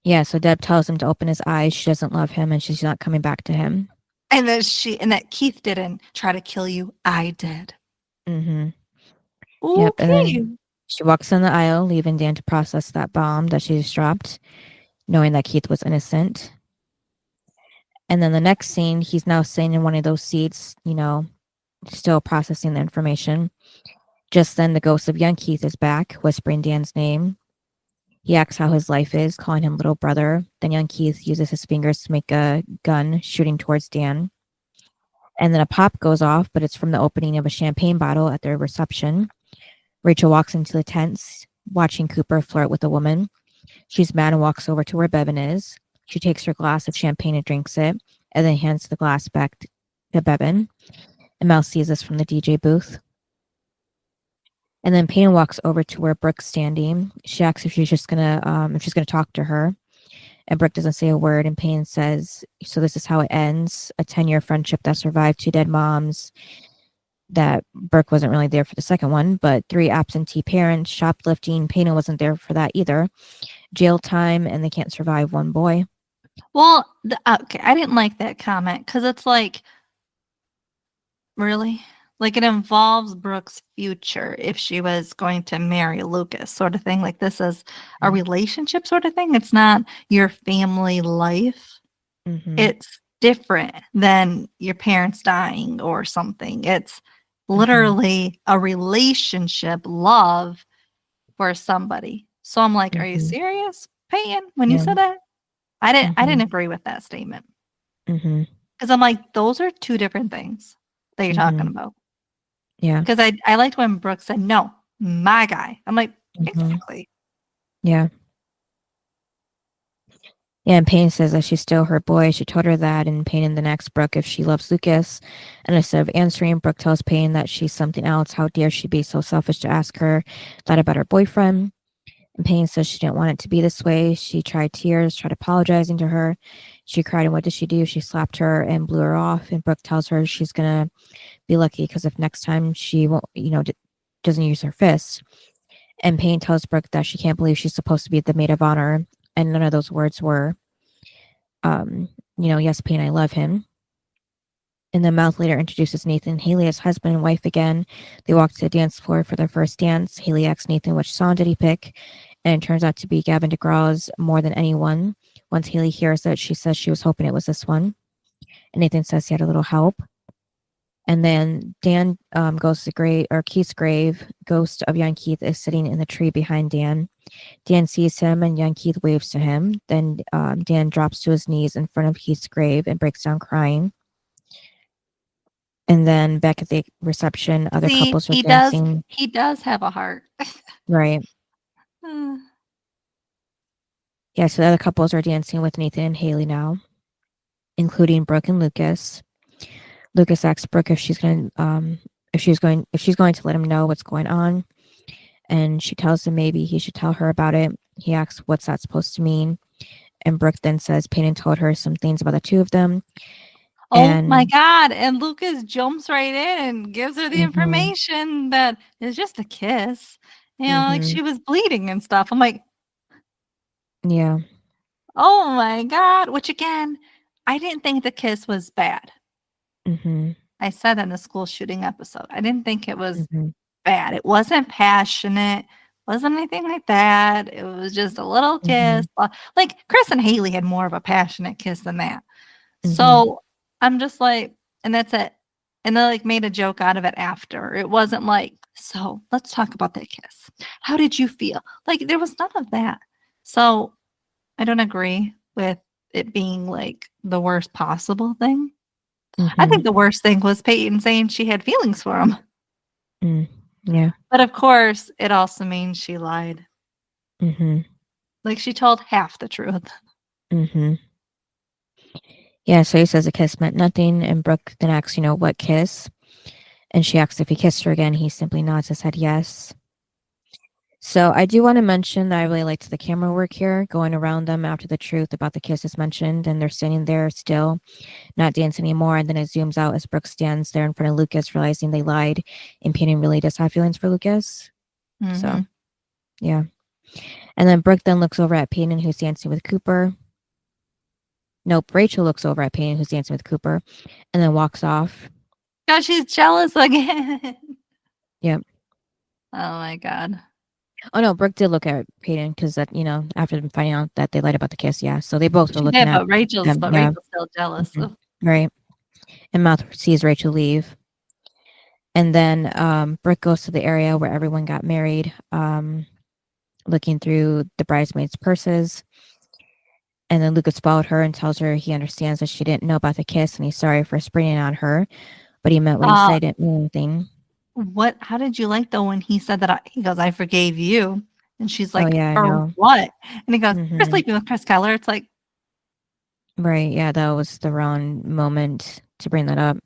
Yeah, so Deb tells him to open his eyes. She doesn't love him and she's not coming back to him. And that Keith didn't try to kill you. I did. Mhm. Yep. And Okay. then she walks down the aisle, leaving Dan to process that bomb that she just dropped, knowing that Keith was innocent. And then the next scene, he's now sitting in one of those seats, still processing the information. Just then, the ghost of young Keith is back, whispering Dan's name. He asks how his life is, calling him little brother. Then young Keith uses his fingers to make a gun, shooting towards Dan. And then a pop goes off, but it's from the opening of a champagne bottle at their reception. Rachel walks into the tents, watching Cooper flirt with a woman. She's mad and walks over to where Bevan is. She takes her glass of champagne and drinks it, and then hands the glass back to Bevan. And Mel sees this from the DJ booth. And then Payne walks over to where Brooke's standing. She asks if she's gonna talk to her. And Brooke doesn't say a word. And Payne says, "So this is how it ends: a 10-year friendship that survived 2 dead moms. That Brooke wasn't really there for the second one, but 3 absentee parents, shoplifting. Payne wasn't there for that either. Jail time, and they can't survive 1 boy." Well, okay, I didn't like that comment because it's like, really? Like it involves Brooke's future if she was going to marry Lucas, sort of thing. Like this is a relationship sort of thing. It's not your family life. Mm-hmm. It's different than your parents dying or something. It's literally a relationship, love for somebody. So I'm like, are you serious, Peyton, when you Yeah. said that? I didn't agree with that statement. Mm-hmm. Because I'm like, those are 2 different things that you're talking about. Yeah. Because I liked when Brooke said, no, my guy. I'm like, exactly. Yeah. Yeah, and Payne says that she's still her boy. She told her that, and Payne then asks Brooke if she loves Lucas. And instead of answering, Brooke tells Payne that she's something else. How dare she be so selfish to ask her that about her boyfriend? And Payne says she didn't want it to be this way. She tried tears, tried apologizing to her. She cried, and what did she do? She slapped her and blew her off. And Brooke tells her she's gonna be lucky because if next time she won't, doesn't use her fists. And Payne tells Brooke that she can't believe she's supposed to be the maid of honor, and none of those words were, yes, Payne, I love him. And then Mouth later introduces Nathan and Haley as husband and wife again. They walk to the dance floor for their first dance. Haley asks Nathan which song did he pick, and it turns out to be Gavin DeGraw's More Than Anyone. Once Haley hears it, she says she was hoping it was this one. And Nathan says he had a little help. And then Dan goes to Keith's grave. Ghost of young Keith is sitting in the tree behind Dan. Dan sees him and young Keith waves to him. Then Dan drops to his knees in front of Keith's grave and breaks down crying. And then back at the reception, other couples are dancing. He does have a heart. Right. Yeah, so the other couples are dancing with Nathan and Haley now, including Brooke and Lucas. Lucas asks Brooke if she's going to let him know what's going on, and she tells him maybe he should tell her about it. He asks what's that supposed to mean, and Brooke then says Peyton told her some things about the two of them. Oh my God. And Lucas jumps right in and gives her the information that it's just a kiss. Like she was bleeding and stuff. I'm like, yeah. Oh my God. Which again, I didn't think the kiss was bad. I said that in the school shooting episode. I didn't think it was bad. It wasn't passionate. Wasn't anything like that. It was just a little kiss. Like Chris and Haley had more of a passionate kiss than that. So I'm just like, and that's it. And they like made a joke out of it after. It wasn't like, so let's talk about that kiss. How did you feel? Like there was none of that. So I don't agree with it being like the worst possible thing. I think the worst thing was Peyton saying she had feelings for him. Yeah. But of course, it also means she lied. Like she told half the truth. Yeah, so he says a kiss meant nothing, and Brooke then asks, what kiss? And she asks if he kissed her again. He simply nods his head yes. So I do want to mention that I really liked the camera work here, going around them after the truth about the kiss is mentioned, and they're standing there still, not dancing anymore, and then it zooms out as Brooke stands there in front of Lucas, realizing they lied, and Peyton really does have feelings for Lucas. So, yeah. And then Brooke then looks over at Peyton, who's dancing with Cooper. Nope, Rachel looks over at Peyton, who's dancing with Cooper, and then walks off. God, she's jealous again. Yep. Oh my God. Oh no, Brooke did look at Peyton because that after them finding out that they lied about the kiss, yeah. So they both were looking at. But Rachel's still jealous. Right. And Mouth sees Rachel leave, and then Brooke goes to the area where everyone got married, looking through the bridesmaids' purses. And then Lucas followed her and tells her he understands that she didn't know about the kiss and he's sorry for springing on her, but he meant what he said, didn't mean anything. How did you like though when he said that? He goes, I forgave you. And she's like, oh, yeah, for what? And he goes, you're sleeping with Chris Keller. It's like, right. Yeah, that was the wrong moment to bring that up.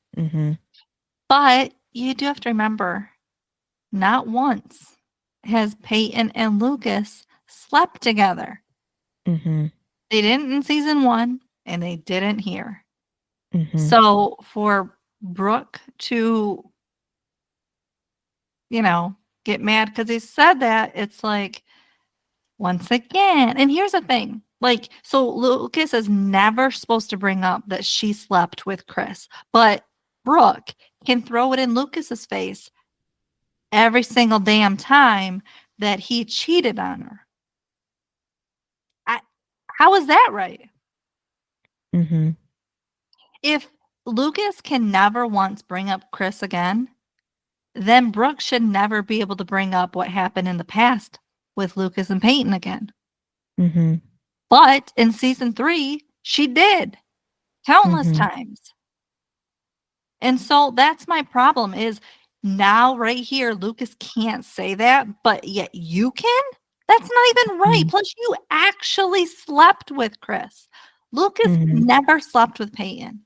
But you do have to remember, not once has Peyton and Lucas slept together. They didn't in season 1, and they didn't here. So for Brooke to, get mad because he said that, it's like, once again. And here's the thing. Like, so Lucas is never supposed to bring up that she slept with Chris, but Brooke can throw it in Lucas's face every single damn time that he cheated on her. How is that right? If Lucas can never once bring up Chris again, then Brooke should never be able to bring up what happened in the past with Lucas and Peyton again. But in season 3, she did countless times. And so that's my problem is now right here, Lucas can't say that, but yet you can? That's not even right. Mhm. Plus, you actually slept with Chris. Lucas Mhm. never slept with Peyton.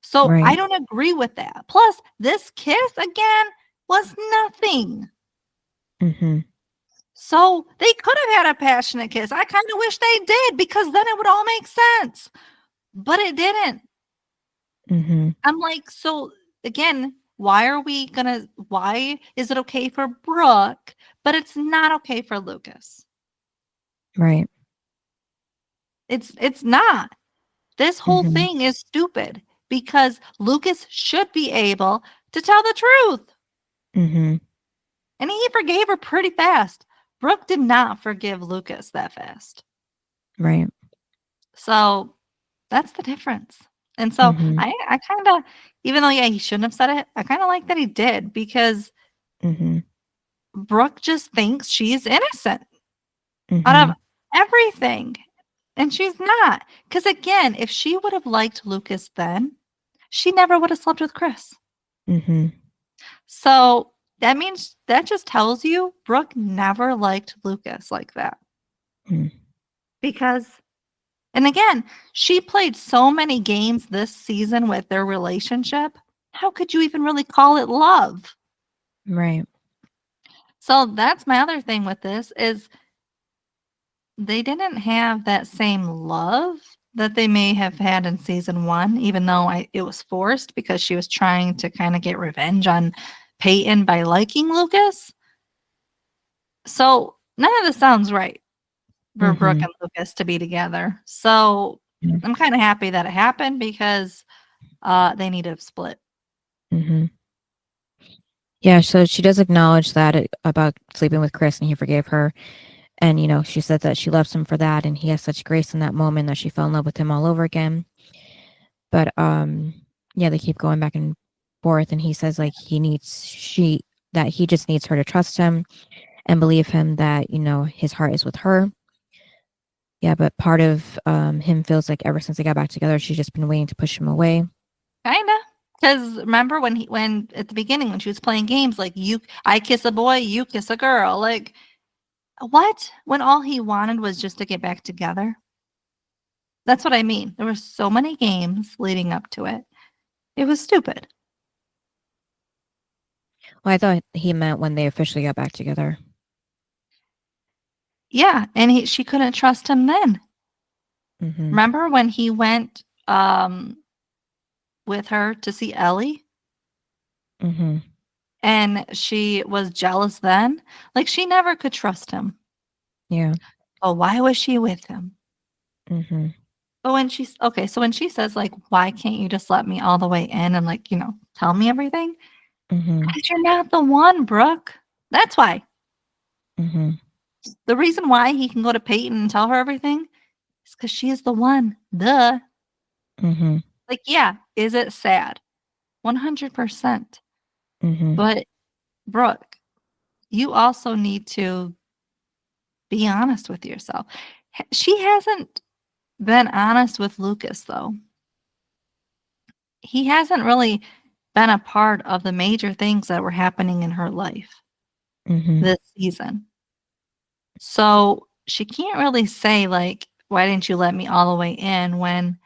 So I Right. don't agree with that. Plus, this kiss again was nothing. Mhm. So they could have had a passionate kiss. I kind of wish they did because then it would all make sense. But it didn't. Mhm. I'm like, so again, why is it okay for Brooke, but it's not okay for Lucas? Right. It's not. This whole Mhm. thing is stupid because Lucas should be able to tell the truth. Mhm. And he forgave her pretty fast. Brooke did not forgive Lucas that fast. Right. So that's the difference. And so Mhm. I kind of, even though, yeah, he shouldn't have said it, I kind of like that he did because Mhm. Brooke just thinks she's innocent out of Mhm. everything. And she's not. Because again, if she would have liked Lucas then, she never would have slept with Chris. Mhm. So that means that just tells you Brooke never liked Lucas like that. Mm. Because, and again, she played so many games this season with their relationship. How could you even really call it love? Right. So that's my other thing with this is they didn't have that same love that they may have had in season 1, even though it was forced because she was trying to kind of get revenge on Peyton by liking Lucas. So none of this sounds right for Brooke Mhm. and Lucas to be together. So Yeah. I'm kind of happy that it happened because they need to split. Mhm. Yeah, so she does acknowledge that about sleeping with Chris and he forgave her. And, she said that she loves him for that and he has such grace in that moment that she fell in love with him all over again. But yeah, they keep going back and forth and he says like that he just needs her to trust him and believe him that, his heart is with her. Yeah, but part of him feels like ever since they got back together, she's just been waiting to push him away. Kinda. Because remember when at the beginning when she was playing games like I kiss a boy, you kiss a girl. Like what? When all he wanted was just to get back together. That's what I mean. There were so many games leading up to it. It was stupid. Well, I thought he meant when they officially got back together. Yeah, and she couldn't trust him then. Mhm. Remember when he went with her to see Ellie Mhm. and she was jealous then? Like she never could trust him. Yeah. Oh, why was she with him? Mhm. But when she says like, why can't you just let me all the way in and like, tell me everything? Mhm. Because you're not the one, Brooke. That's why. Mhm. The reason why he can go to Peyton and tell her everything is because she is the one. Duh. Mhm. Like, yeah, is it sad? 100%. Mhm. But Brooke, you also need to be honest with yourself. She hasn't been honest with Lucas, though. He hasn't really been a part of the major things that were happening in her life Mhm. this season. So she can't really say, like, why didn't you let me all the way in when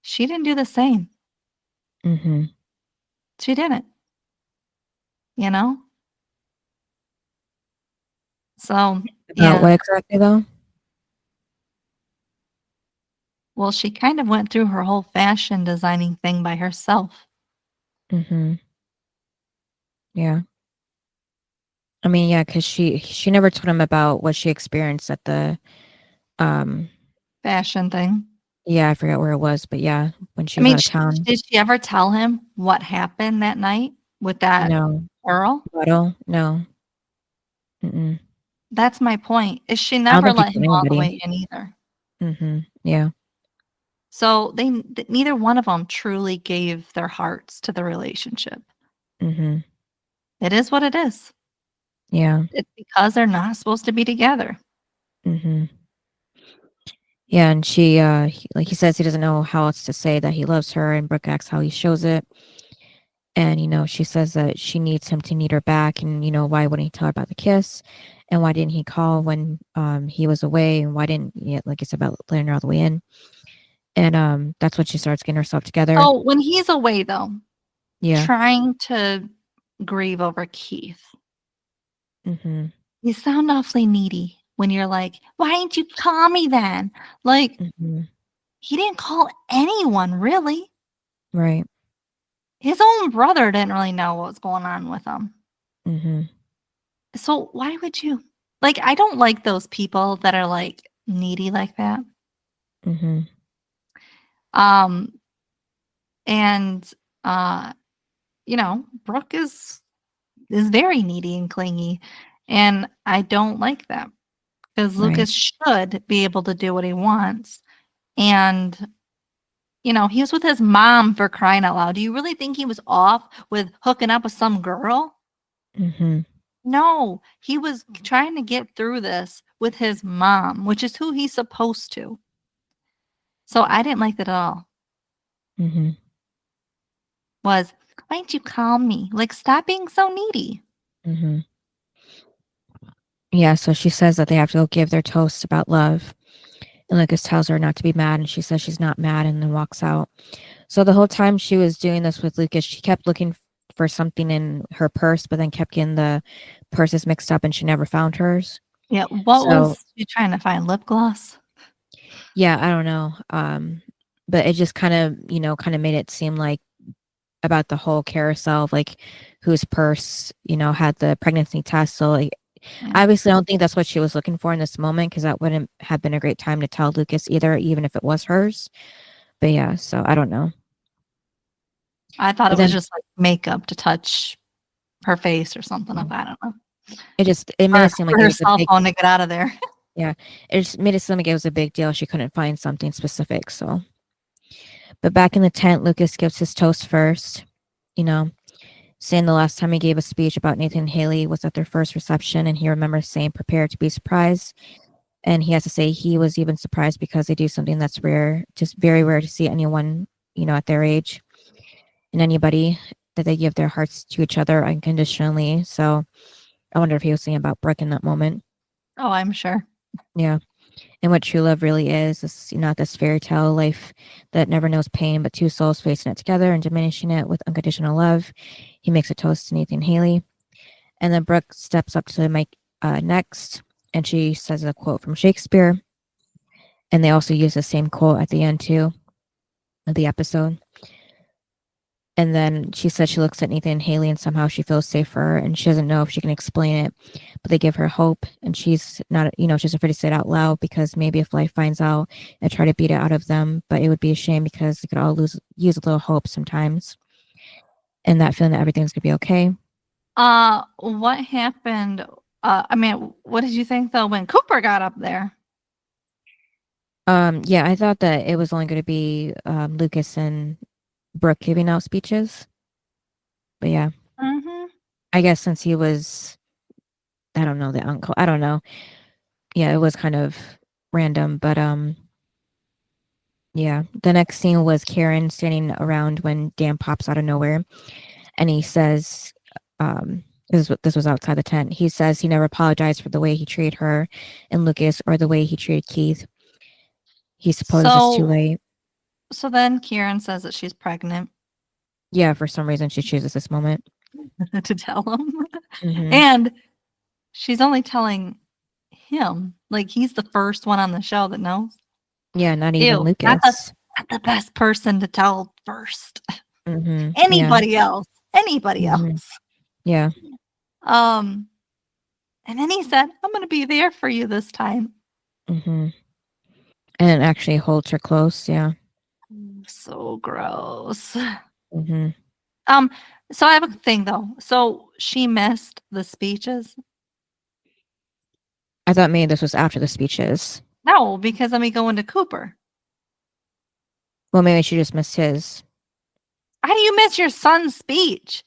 she didn't do the same? Mhm. She didn't, you know? So, About yeah. what exactly though? Well, she kind of went through her whole fashion designing thing by herself. Mhm. Yeah. I mean, yeah, because she never told him about what she experienced at the um Fashion thing. yeah, I forgot where it was, but yeah, when she I was mean, out of town. did she ever tell him what happened that night with that No. girl? Bottle? No. Mm-mm. That's my point. Is she I don't never think he let him told all the anybody. way in either. Mhm. Yeah. So neither one of them truly gave their hearts to the relationship. Mhm. It is what it is. Yeah. It's because they're not supposed to be together. Mhm. Yeah, and like he says he doesn't know how else to say that he loves her, and Brooke asks how he shows it. And, she says that she needs him to need her back. And, why wouldn't he tell her about the kiss? And why didn't he call when he was away? And why didn't, like I said, about letting her all the way in? And that's when she starts getting herself together. Oh, when he's away, though, Yeah. trying to grieve over Keith, Mm-hmm. you sound awfully needy when you're like, why didn't you call me then? Like, Mm-hmm. he didn't call anyone, really. Right. His own brother didn't really know what was going on with him. Mm-hmm. So why would you? Like, I don't like those people that are, like, needy like that. Mm-hmm. And, Brooke is very needy and clingy, and I don't like that because Right. Lucas should be able to do what he wants. And, he was with his mom, for crying out loud. Do you really think he was off with hooking up with some girl? Mm-hmm. No, he was trying to get through this with his mom, which is who he's supposed to. So I didn't like that at all. Mm-hmm. Was, why didn't you call me? Like, stop being so needy. Mm-hmm. Yeah, so she says that they have to go give their toast about love. And Lucas tells her not to be mad, and she says she's not mad and then walks out. So the whole time she was doing this with Lucas, she kept looking for something in her purse, but then kept getting the purses mixed up and she never found hers. Yeah, what was she trying to find? Lip gloss? Yeah, I don't know. But it just kind of made it seem like about the whole carousel of like whose purse, had the pregnancy test. So like, obviously, I don't think that's what she was looking for in this moment because that wouldn't have been a great time to tell Lucas either, even if it was hers. But yeah, so I don't know. I thought But it was then just like makeup to touch her face or something. I don't know. it made it seem like it her was a cell big, phone to get out of there. yeah, it just made it seem like it was a big deal. She couldn't find something specific. So, but back in the tent, Lucas gives his toast first, saying the last time he gave a speech about Nathan and Haley was at their first reception, and he remembers saying, "Prepare to be surprised." And he has to say he was even surprised because they do something that's rare, just very rare to see anyone, at their age and anybody that they give their hearts to each other unconditionally. So I wonder if he was saying about Brooke in that moment. Oh, I'm sure. Yeah. And what true love really is not this fairy tale life that never knows pain, but two souls facing it together and diminishing it with unconditional love. He makes a toast to Nathan Haley. And then Brooke steps up to the mic next, and she says a quote from Shakespeare. And they also use the same quote at the end, too, of the episode. And then she said she looks at Nathan and Haley and somehow she feels safer and she doesn't know if she can explain it, but they give her hope and she's not, she's afraid to say it out loud because maybe if life finds out and try to beat it out of them, but it would be a shame because they could all use a little hope sometimes. And that feeling that everything's gonna be okay. What happened? What did you think though when Cooper got up there? Yeah, I thought that it was only going to be Lucas and Brooke giving out speeches. But yeah, I guess since he was, I don't know, the uncle, I don't know. Yeah, it was kind of random, but yeah. The next scene was Karen standing around when Dan pops out of nowhere, and he says, this was outside the tent. He says he never apologized for the way he treated her and Lucas or the way he treated Keith. He supposes it's too late. So then Kieran says that she's pregnant. Yeah, for some reason she chooses this moment to tell him. And she's only telling him. Like, he's the first one on the show that knows. Yeah, not even Lucas. Not the best person to tell first. Anybody else. Anybody else. Yeah. And then he said, I'm going to be there for you this time. And it actually holds her close. Yeah. So gross. So I have a thing though. So she missed the speeches. I thought maybe this was after the speeches. No, because then we go into Cooper. Well, maybe she just missed his. How do you miss your son's speech?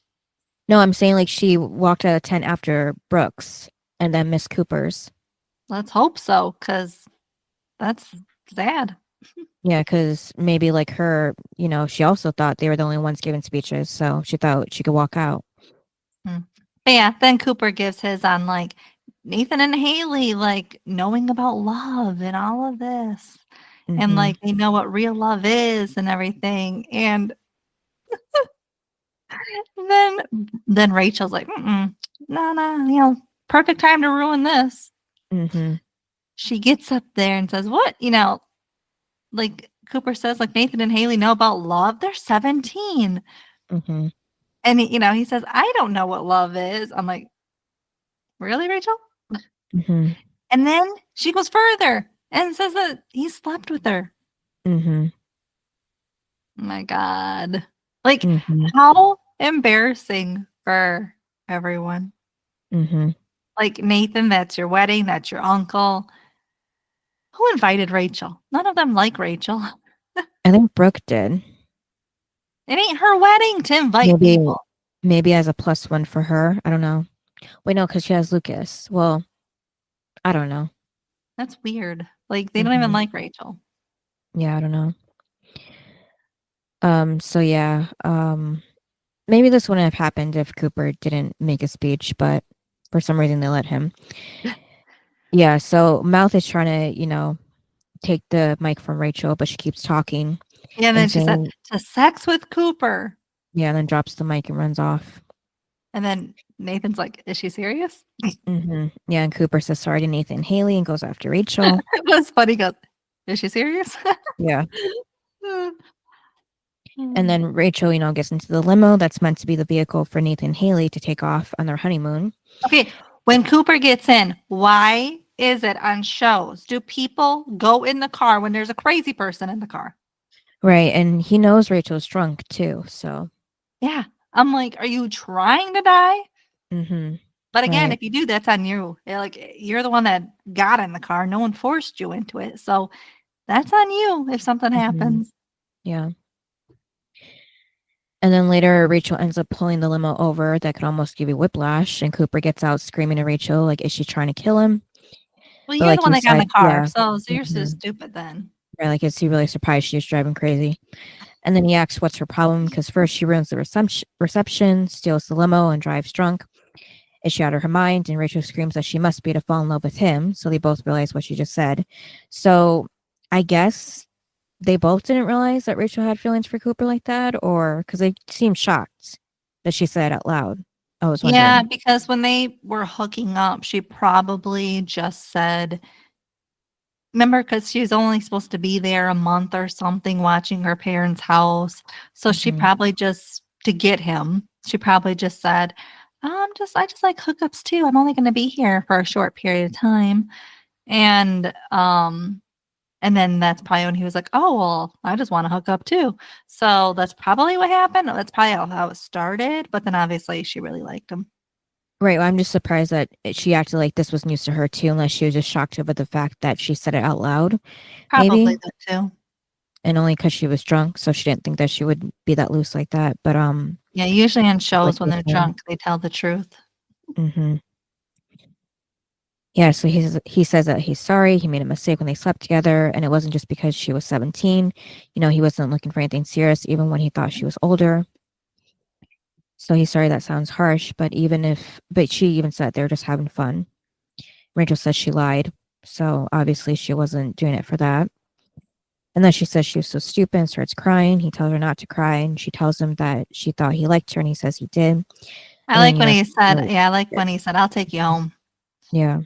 No, I'm saying like she walked out of tent after Brooks and then missed Cooper's. Let's hope so, because that's sad. Yeah, because maybe like her, she also thought they were the only ones giving speeches, so she thought she could walk out. But yeah, then Cooper gives his on like Nathan and Haley, like knowing about love and all of this. And like they know what real love is and everything. And then Rachel's like, no, perfect time to ruin this. She gets up there and says, what? Like Cooper says, like Nathan and Haley know about love. They're 17. And he says, I don't know what love is. I'm like, really, Rachel? And then she goes further and says that he slept with her. Oh my God. Like, how embarrassing for everyone. Like, Nathan, that's your wedding. That's your uncle. Who invited Rachel? None of them like Rachel. I think Brooke did. It ain't her wedding to invite people. Maybe as a +1 for her. I don't know. Wait, no, because she has Lucas. Well, I don't know. That's weird. Like, they don't even like Rachel. Yeah, I don't know. So yeah, maybe this wouldn't have happened if Cooper didn't make a speech, but for some reason they let him. Yeah, so Mouth is trying to, take the mic from Rachel, but she keeps talking. Yeah, and then she said, to sex with Cooper. Yeah, and then drops the mic and runs off. And then Nathan's like, is she serious? Yeah, and Cooper says sorry to Nathan and Haley and goes after Rachel. It was funny. He goes, is she serious? Yeah. And then Rachel, gets into the limo that's meant to be the vehicle for Nathan and Haley to take off on their honeymoon. Okay, when Cooper gets in, why is it on shows? Do people go in the car when there's a crazy person in the car? Right, and he knows Rachel's drunk too, so. Yeah, I'm like, are you trying to die? But again, right. If you do, that's on you. Like, you're the one that got in the car. No one forced you into it. So that's on you if something happens. Yeah. And then later, Rachel ends up pulling the limo over that could almost give you whiplash, and Cooper gets out screaming at Rachel, like, is she trying to kill him? Well, you're the one that got in the car, so you're so stupid then. Right, like, is he really surprised she was driving crazy? And then he asks what's her problem, because first she ruins the reception, steals the limo, and drives drunk. Is she out of her mind? And Rachel screams that she must be to fall in love with him, so they both realize what she just said. So I guess they both didn't realize that Rachel had feelings for Cooper like that, or because they seemed shocked that she said it out loud. I was wondering. Yeah, because when they were hooking up, she probably just said, remember, because she was only supposed to be there a month or something watching her parents' house. So she probably just, to get him, she probably just said, I just like hookups too. I'm only going to be here for a short period of time. And then that's probably when he was like, oh, well, I just want to hook up too. So that's probably what happened. That's probably how it started. But then obviously she really liked him. Right. Well, I'm just surprised that she acted like this was news to her too, unless she was just shocked over the fact that she said it out loud. Probably maybe. that too. And only because she was drunk, so she didn't think that she would be that loose like that. But yeah, usually on shows when they're drunk, they tell the truth. Yeah, so he says that he's sorry, he made a mistake when they slept together, and it wasn't just because she was 17. He wasn't looking for anything serious, even when he thought she was older. So he's sorry that sounds harsh, but she even said they were just having fun. Rachel says she lied, so obviously she wasn't doing it for that. And then she says she was so stupid and starts crying. He tells her not to cry, and she tells him that she thought he liked her, and he says he did. I like when he said, I'll take you home. Yeah.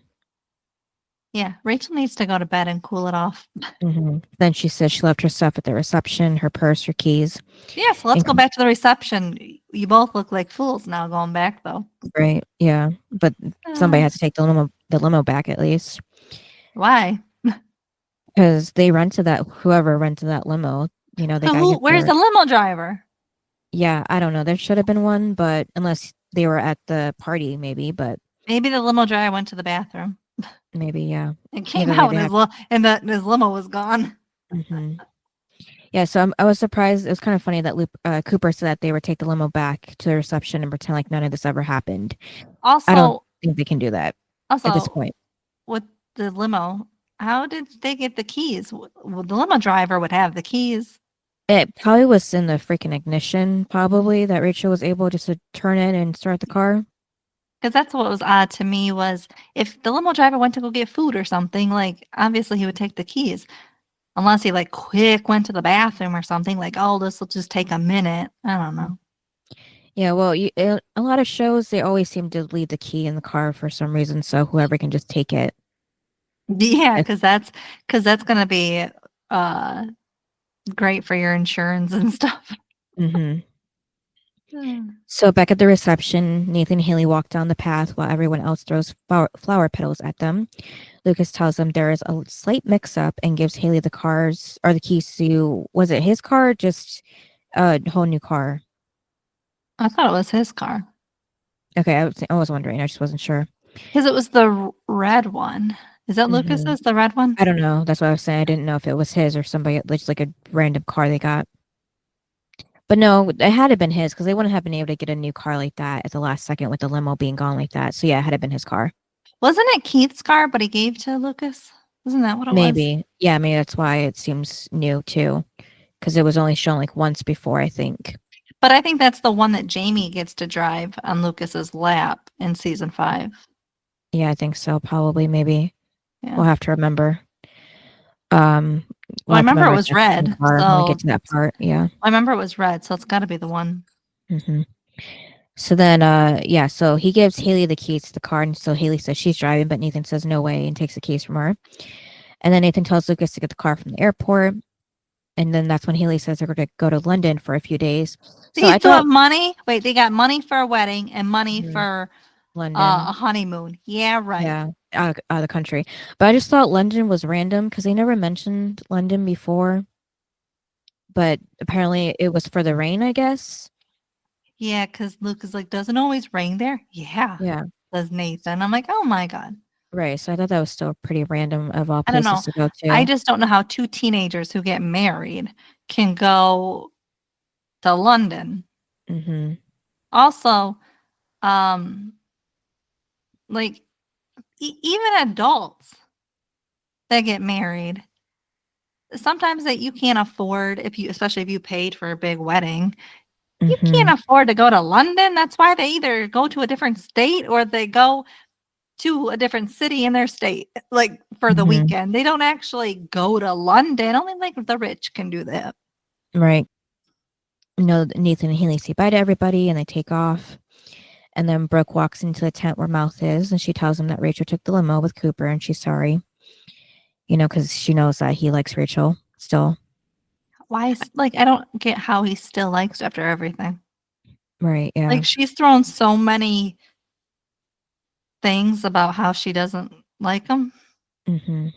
Yeah, Rachel needs to go to bed and cool it off. Then she says she left her stuff at the reception, her purse, her keys. Yeah, so let's go back to the reception. You both look like fools now going back, though. Right, yeah. But somebody has to take the limo back at least. Why? Because whoever rented that limo, where's the limo driver? Yeah, I don't know. There should have been one, but unless they were at the party, maybe, but. Maybe the limo driver went to the bathroom. Maybe, yeah. It came out and his limo was gone. Yeah, so I was surprised. It was kind of funny that Cooper said that they would take the limo back to the reception and pretend like none of this ever happened. Also, I don't think they can do that at this point. With the limo, How did they get the keys? Well, the limo driver would have the keys. It probably was in the freaking ignition, probably, that Rachel was able just to turn it and start the car. Because that's what was odd to me was if the limo driver went to go get food or something, like obviously he would take the keys. Unless he like quick went to the bathroom or something, like, oh, this will just take a minute. I don't know. Yeah, well, a lot of shows, they always seem to leave the key in the car for some reason, so whoever can just take it. Yeah, If- because that's gonna be great for your insurance and stuff. Mhm. So back at the reception, Nathan and Haley walk down the path while everyone else throws flower petals at them. Lucas tells them there is a slight mix-up and gives Haley the cars or the keys to, was it his car or just a whole new car? I thought it was his car Okay, I was wondering. I just wasn't sure. because it was the red one. Is that Mhm. Lucas's, the red one? I don't know. That's what I was saying. I didn't know if it was his or somebody, just like a random car they got. But no, it had to been his because they wouldn't have been able to get a new car like that at the last second with the limo being gone like that. So yeah, it had to been his car. Wasn't it Keith's car, but he gave to Lucas? Isn't that what it was? Maybe. Yeah, maybe that's why it seems new too. Because it was only shown like once before, I think. But I think that's the one that Jamie gets to drive on Lucas's lap in season 5. Yeah, I think so. Probably, maybe. Yeah. We'll have to remember. Well, I have to remember it remember was to red. the car when we So get to that part. Yeah. I remember it was red, so it's got to be the one. So then, yeah, so he gives Haley the keys to the car, and so Haley says she's driving, but Nathan says no way and takes the keys from her. And then Nathan tells Lucas to get the car from the airport, and then that's when Haley says they're going to go to London for a few days. So They I still have thought money. Wait, they got money for a wedding and money Mhm. for London, a honeymoon. Yeah, right. yeah, out of the country. But I just thought London was random because they never mentioned London before. But apparently it was for the rain, I guess. Yeah, because Luke is like, doesn't always rain there. Yeah, Yeah, says Nathan. I'm like, oh my God. right. So I thought that was still pretty random of all I don't know. places to go to. I just don't know how 2 teenagers who get married can go to London. Mm-hmm. Also, like even adults that get married, sometimes that you can't afford especially if you paid for a big wedding, you can't afford to go to London. That's why they either go to a different state or they go to a different city in their state, like for the weekend. They don't actually go to London. Only like the rich can do that. Right. No, Nathan and Haley say bye to everybody and they take off. And then Brooke walks into the tent where Mouth is and she tells him that Rachel took the limo with Cooper and she's sorry. You know, because she knows that he likes Rachel still. Why? Like, I don't get how he still likes her after everything. Right. Yeah. Like, she's thrown so many things about how she doesn't like him. Mm-hmm.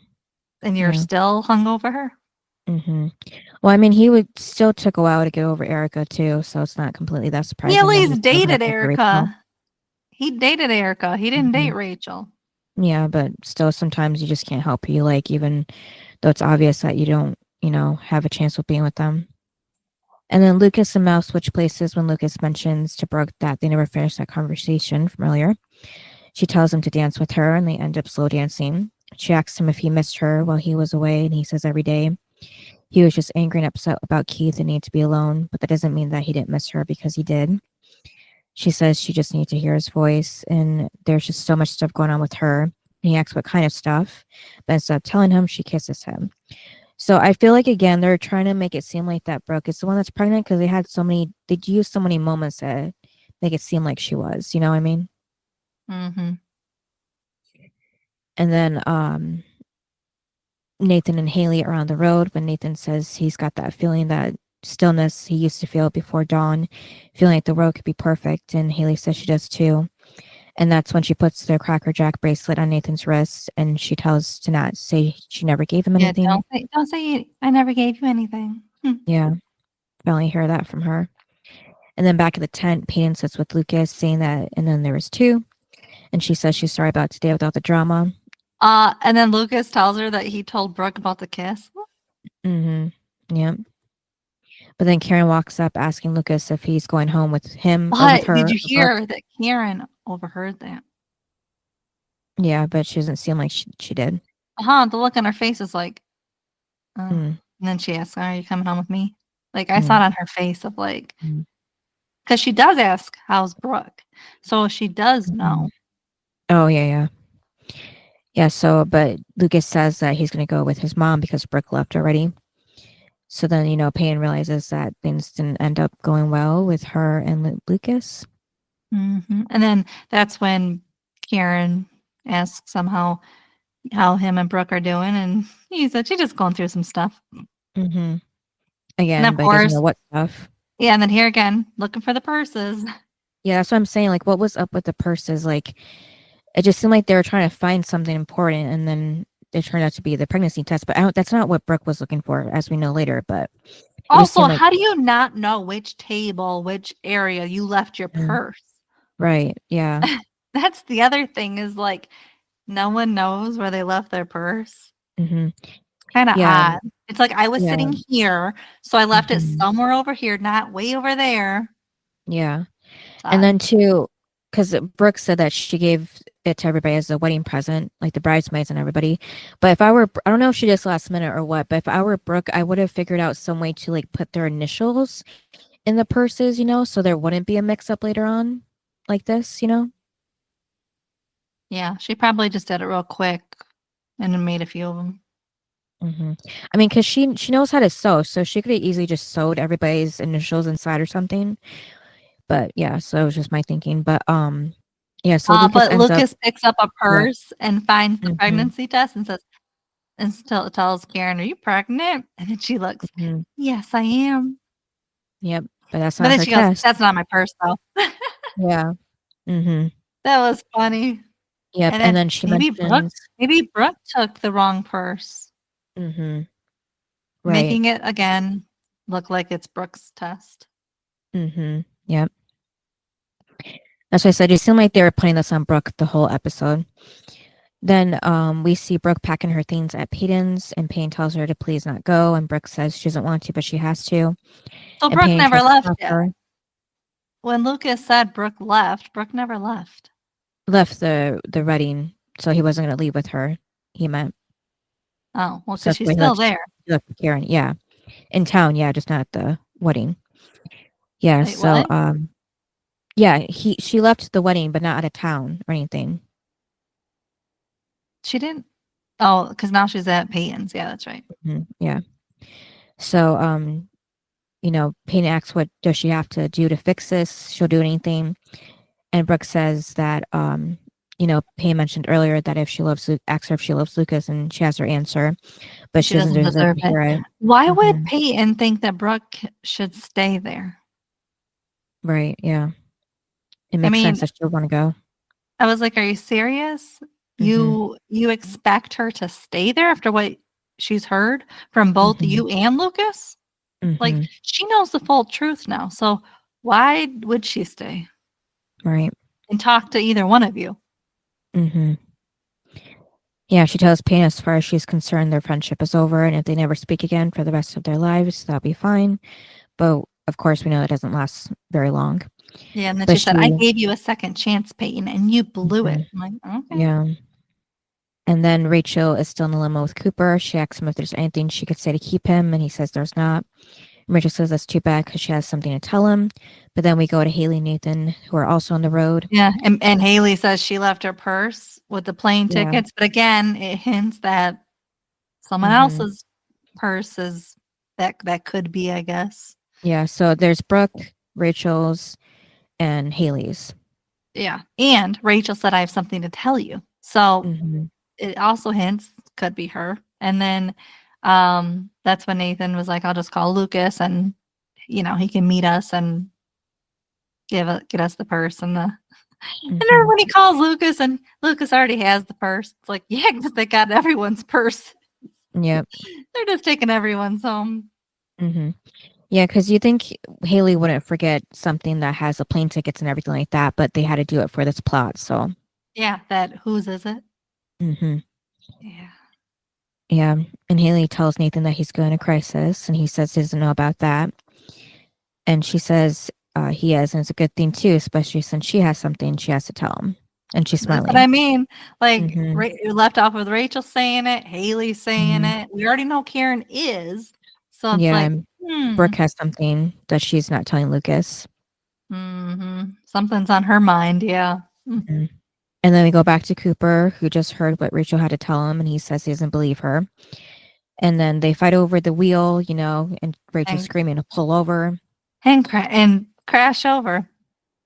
And you're still hung over her. Mm-hmm. Well, I mean, he would still took a while to get over Erica too, so it's not completely that surprising. He at that least he's still dated gonna think of Rachel. Erica. He dated Erica. He didn't date Rachel. Yeah, but still, sometimes you just can't help who you like, even though it's obvious that you don't, have a chance with being with them. And then Lucas and Mouse switch places when Lucas mentions to Brooke that they never finished that conversation from earlier. She tells him to dance with her, and they end up slow dancing. She asks him if he missed her while he was away, and he says every day. He was just angry and upset about Keith and needed to be alone, but that doesn't mean that he didn't miss her because he did. She says she just needs to hear his voice, and there's just so much stuff going on with her. And he asks what kind of stuff, but instead of telling him, she kisses him. So I feel like, again, they're trying to make it seem like that Brooke is the one that's pregnant because they used so many moments to make it seem like she was, you know what I mean? Mm-hmm. And then Nathan and Haley are on the road when Nathan says he's got that feeling, that stillness he used to feel before dawn, feeling like the road could be perfect, and Haley says she does too. And that's when she puts the Cracker Jack bracelet on Nathan's wrist, and she tells to not say she never gave him anything. Yeah, don't say I never gave you anything. Yeah, finally hear that from her. And then back at the tent, Peyton sits with Lucas, saying that, and then there was 2, and she says she's sorry about today without the drama. And then Lucas tells her that he told Brooke about the kiss. Mm-hmm. Yeah. But then Karen walks up asking Lucas if he's going home with him or But with her. did you hear that Karen overheard that? Yeah, but she doesn't seem like she did. The look on her face is like, oh. And then she asks, "Are you coming home with me?" Like I saw it on her face of like, because she does ask, "How's Brooke?" So she does know. Oh yeah. Yeah, so but Lucas says that he's gonna go with his mom because Brooke left already. So then, Peyton realizes that things didn't end up going well with her and Lucas. And then that's when Karen asks somehow how him and Brooke are doing, and he said she's just going through some stuff. Again, And of but he doesn't course, know what stuff. yeah, and then here again, looking for the purses. Yeah, that's what I'm saying. Like, what was up with the purses? Like, it just seemed like they were trying to find something important, and then it turned out to be the pregnancy test. But that's not what Brooke was looking for, as we know later. But Also, like, how do you not know which table, which area you left your purse? Right. Yeah. That's the other thing is like, no one knows where they left their purse. Kind of odd. It's like I was sitting here, so I left it somewhere over here, not way over there. Yeah. And then too, because Brooke said that she gave it to everybody as a wedding present, like the bridesmaids and everybody. But if I don't know if she just last minute or what, but if I were Brooke, I would have figured out some way to like put their initials in the purses, so there wouldn't be a mix up later on like this, Yeah, she probably just did it real quick and then made a few of them. I mean, because she knows how to sew, so she could have easily just sewed everybody's initials inside or something. But yeah, so it was just my thinking. But yeah, so Lucas picks up a purse and finds the pregnancy test and says, and still tells Karen, "Are you pregnant?" And then she looks, "Yes, I am." Yep, but that's But not then her she goes, test. "That's not my purse, though." Yeah. That was funny. Yep, and then she mentions maybe Brooke took the wrong purse. Right. Making it again look like it's Brooke's test. Yep. That's why I said it seemed like they were putting this on Brooke the whole episode. Then we see Brooke packing her things at Peyton's, and Peyton tells her to please not go, and Brooke says she doesn't want to, but she has to. So and Brooke Peyton never left yet. her. When Lucas said Brooke left, Brooke never left. Left the wedding, so he wasn't going to leave with her. He meant. Oh, well, because she's still there. Karen, yeah, in town, yeah, just not at the wedding. Yeah, Wait, so what? Yeah, she left the wedding, but not out of town or anything. She didn't. Oh, because now she's at Peyton's. Yeah, that's right. Yeah. So, Peyton asks what does she have to do to fix this. She'll do anything. And Brooke says that, Peyton mentioned earlier that if she asks her if she loves Lucas, and she has her answer, but she doesn't deserve to hear it. Why would Peyton think that Brooke should stay there? Right. Yeah. It makes sense that she'll want to go. I was like, are you serious? You expect her to stay there after what she's heard from both you and Lucas? Like, she knows the full truth now. So why would she stay? Right. And talk to either one of you. Yeah, she tells Payne as far as she's concerned, their friendship is over, and if they never speak again for the rest of their lives, that'll be fine. But of course, we know it doesn't last very long. Yeah, and then she said, I gave you a second chance, Peyton, and you blew it. I'm like, okay. Yeah. And then Rachel is still in the limo with Cooper. She asks him if there's anything she could say to keep him, and he says there's not. And Rachel says that's too bad because she has something to tell him. But then we go to Haley and Nathan, who are also on the road. Yeah, and Haley says she left her purse with the plane tickets. But again, it hints that someone else's purse is that could be, I guess. Yeah, so there's Brooke, Rachel's, and Haley's. Yeah, and Rachel said, I have something to tell you. So it also hints could be her. And then that's when Nathan was like, I'll just call Lucas and, he can meet us and get us the purse and the. And then when he calls Lucas and Lucas already has the purse, it's like, yeah, because they got everyone's purse. Yep. They're just taking everyone's home. Yeah, because you think Haley wouldn't forget something that has the plane tickets and everything like that, but they had to do it for this plot, so. Yeah, whose is it? Yeah. Yeah, and Haley tells Nathan that he's going to crisis, and he says he doesn't know about that. And she says he is, and it's a good thing too, especially since she has something she has to tell him. And she's That's smiling. what I mean. Like, Mhm. you left off with Rachel saying it, Haley saying Mhm. it. We already know Karen is. So it's Yeah, like, and Brooke has something that she's not telling Lucas. something's on her mind. Yeah. Mhm. And then we go back to Cooper, who just heard what Rachel had to tell him, and he says he doesn't believe her. And then they fight over the wheel, and Rachel's And screaming to pull over. and crash over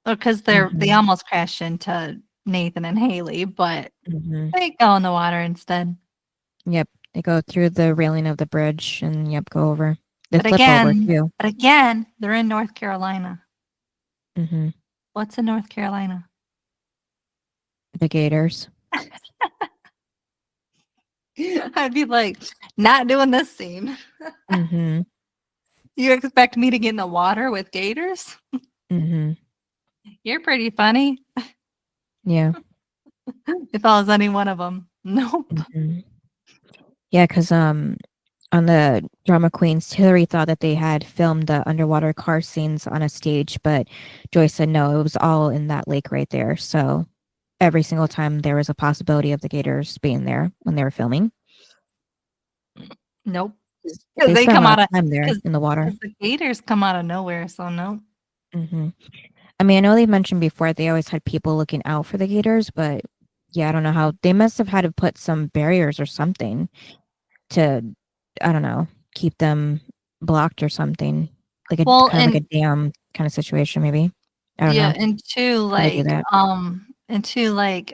because they Mhm. almost crashed into Nathan and Haley, but Mhm. they go in the water instead. Yep, they go through the railing of the bridge and go over. They But flip over again, too. they're in North Carolina. Mhm. What's in North Carolina? The Gators. I'd be like, not doing this scene. Mhm. You expect me to get in the water with gators? Mhm. You're pretty funny. Yeah. If I was any one of them. Nope. Mhm. Yeah, because on the drama queens, Hillary thought that they had filmed the underwater car scenes on a stage, but Joyce said no, it was all in that lake right there. So every single time there was a possibility of the gators being there when they were filming. Nope. 'Cause Because they they spent a come lot out of of time there because in the water. the gators come out of nowhere, so no. Hmm. I mean, I know they mentioned before they always had people looking out for the gators, but yeah, I don't know how they must have had to put some barriers or something to, I don't know, keep them blocked or something, like a Well, kind of like a dam kind of situation, maybe. I don't yeah, know and two how they do like that. and two like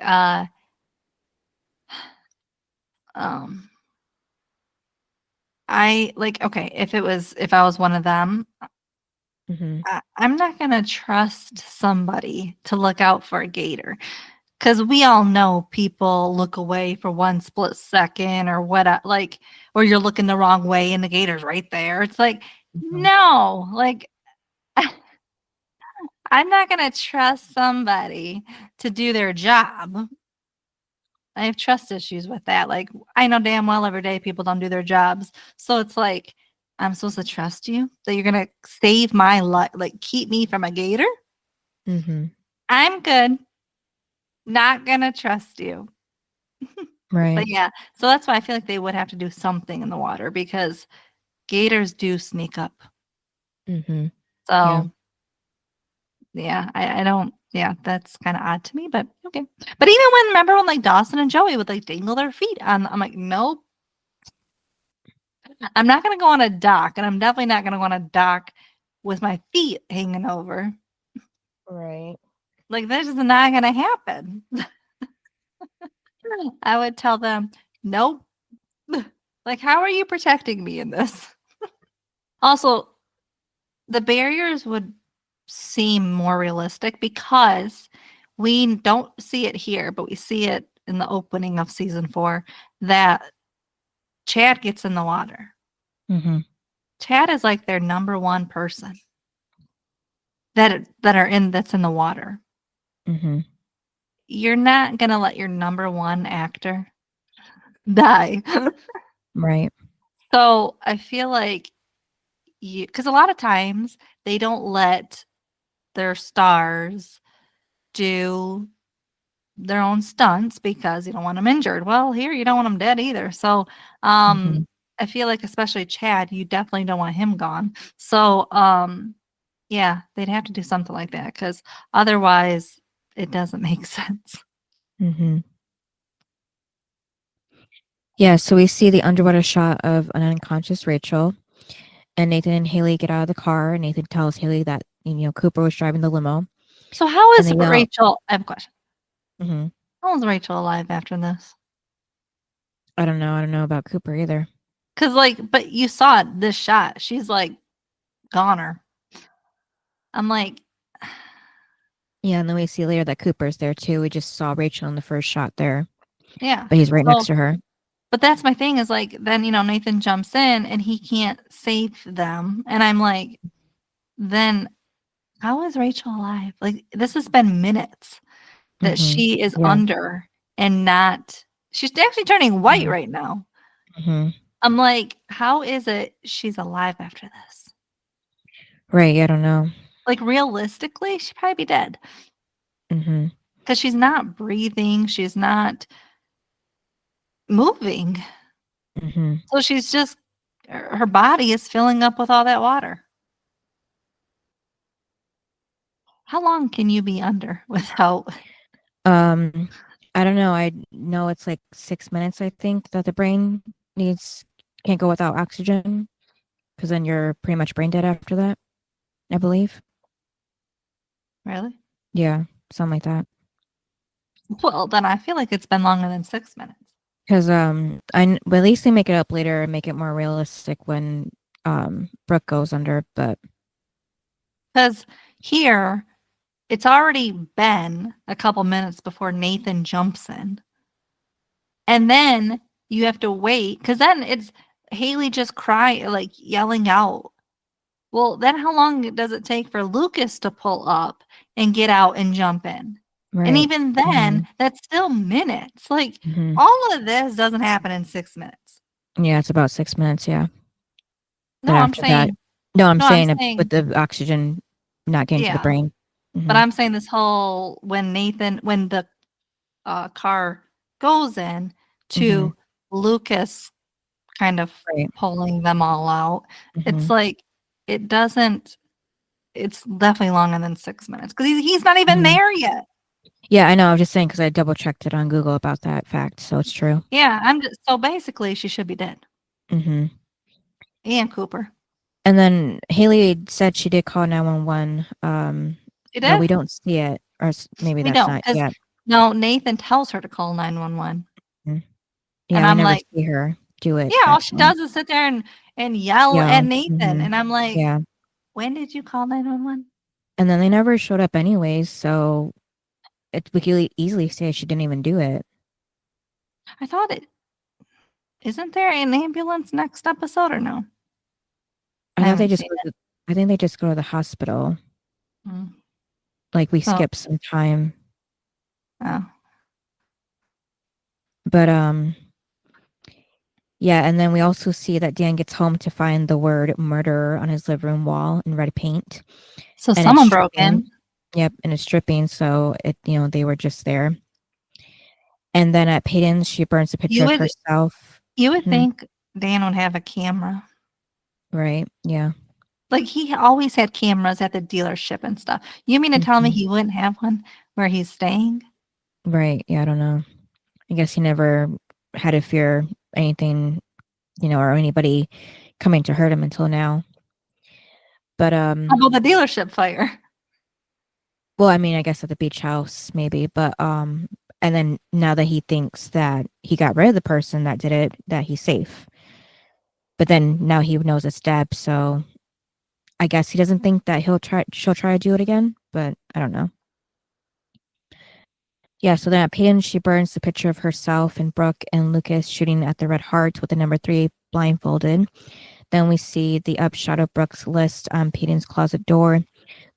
um I like okay, if I was one of them, Hmm. I'm not gonna trust somebody to look out for a gator. Because we all know people look away for one split second or what, like, or you're looking the wrong way and the gator's right there. It's like, Hmm. no, like, I'm not going to trust somebody to do their job. I have trust issues with that. Like, I know damn well every day people don't do their jobs. So it's like, I'm supposed to trust you that you're going to save my life, like, keep me from a gator. Hmm. I'm good. Not going to trust you. Right. But yeah, so that's why I feel like they would have to do something in the water because gators do sneak up. Hmm. Yeah. So yeah, I don't yeah, that's kind of odd to me, but okay. But even when remember when like Dawson and Joey would like dangle their feet on I'm like, nope, I'm not gonna go on a dock, and I'm definitely not gonna go on a dock with my feet hanging over. Right. Like this is not gonna happen. I would tell them, nope. Like, how are you protecting me in this? Also, the barriers would seem more realistic because we don't see it here, but we see it in the opening of season 4 that Chad gets in the water. Hmm. Chad is like their number one person that's in the water. Hmm. You're not gonna let your number one actor die. Right. So I feel like because a lot of times they don't let their stars do their own stunts because you don't want them injured. Well, here you don't want them dead either. So, Hmm. I feel like especially Chad, you definitely don't want him gone. So, yeah, they'd have to do something like that because otherwise it doesn't make sense. Hmm. Yeah, so we see the underwater shot of an unconscious Rachel, and Nathan and Haley get out of the car, and Nathan tells Haley that, Cooper was driving the limo, So how and is they yell. Rachel? I have a question. Hmm. How is Rachel alive after this? I don't know. I don't know about Cooper either. Because like, but you saw it, this shot. She's like goner. I'm like, Yeah, and then we see later that Cooper's there too. We just saw Rachel in the first shot there, yeah. but he's right next So to her. but that's my thing is like then Nathan jumps in and he can't save them and I'm like then how is Rachel alive? Like this has been minutes that Hmm. she is Yeah. under and not she's actually turning white right now. Hmm. I'm like how is it she's alive after this? Right. I don't know. Like realistically she'd probably be dead. Hmm. because she's not breathing, she's not moving. Mm-hmm. So she's just, her body is filling up with all that water. How long can you be under without? I don't know. I know it's like 6 minutes, I think, that the brain can't go without oxygen, because then you're pretty much brain dead after that, I believe. Really? Yeah, something like that. Well, then I feel like it's been longer than 6 minutes. Because well, at least they make it up later and make it more realistic when Brooke goes under, but Because here, it's already been a couple minutes before Nathan jumps in. And then you have to wait, because then it's Haley just like yelling out. Well, then how long does it take for Lucas to pull up and get out and jump in? right. And even then, that's still minutes. Like, all of this doesn't happen in 6 minutes. Yeah, it's about 6 minutes, yeah. No, But I'm after saying. that, no, I'm No, saying I'm saying. with the oxygen not getting to the Yeah. brain. But I'm saying this whole, when the car goes in to Lucas kind of pulling them all out, it's like, it's definitely longer than 6 minutes, because he's not even there yet. Yeah, I know. I was just saying because I double checked it on Google about that fact, so it's true. Yeah, so basically she should be dead. Mm-hmm. And Cooper. And then Haley said she did call 911. She but did? we don't see it, or maybe We that's don't, not 'cause yet. no, Nathan tells her to call 911. Yeah, And we I'm never like, see her do it. yeah, all she actually. does is sit there and yell at Nathan. And I'm like, yeah. when did you call 911? And then they never showed up anyways, so we could easily say she didn't even do it. I thought isn't there an ambulance next episode or no? I think they just go to the hospital. Like we skip some time. Oh. But yeah, and then we also see that Dan gets home to find the word murderer on his living room wall in red paint. So and someone broke in. Yep, and it's dripping, so they were just there. And then at Peyton's, she burns a picture of herself. You would think Dan would have a camera. Right, yeah. Like, he always had cameras at the dealership and stuff. You mean to tell me he wouldn't have one where he's staying? Right, yeah, I don't know. I guess he never had to fear anything, or anybody coming to hurt him until now. But how about the dealership fire? Well, I mean, I guess at the beach house maybe, but and then now that he thinks that he got rid of the person that did it, that he's safe. But then now he knows it's Deb, so I guess he doesn't think that she'll try to do it again, but I don't know. Yeah, so then at Peyton, she burns the picture of herself and Brooke and Lucas shooting at the red heart with the number 3 blindfolded. Then we see the upshot of Brooke's list on Peyton's closet door.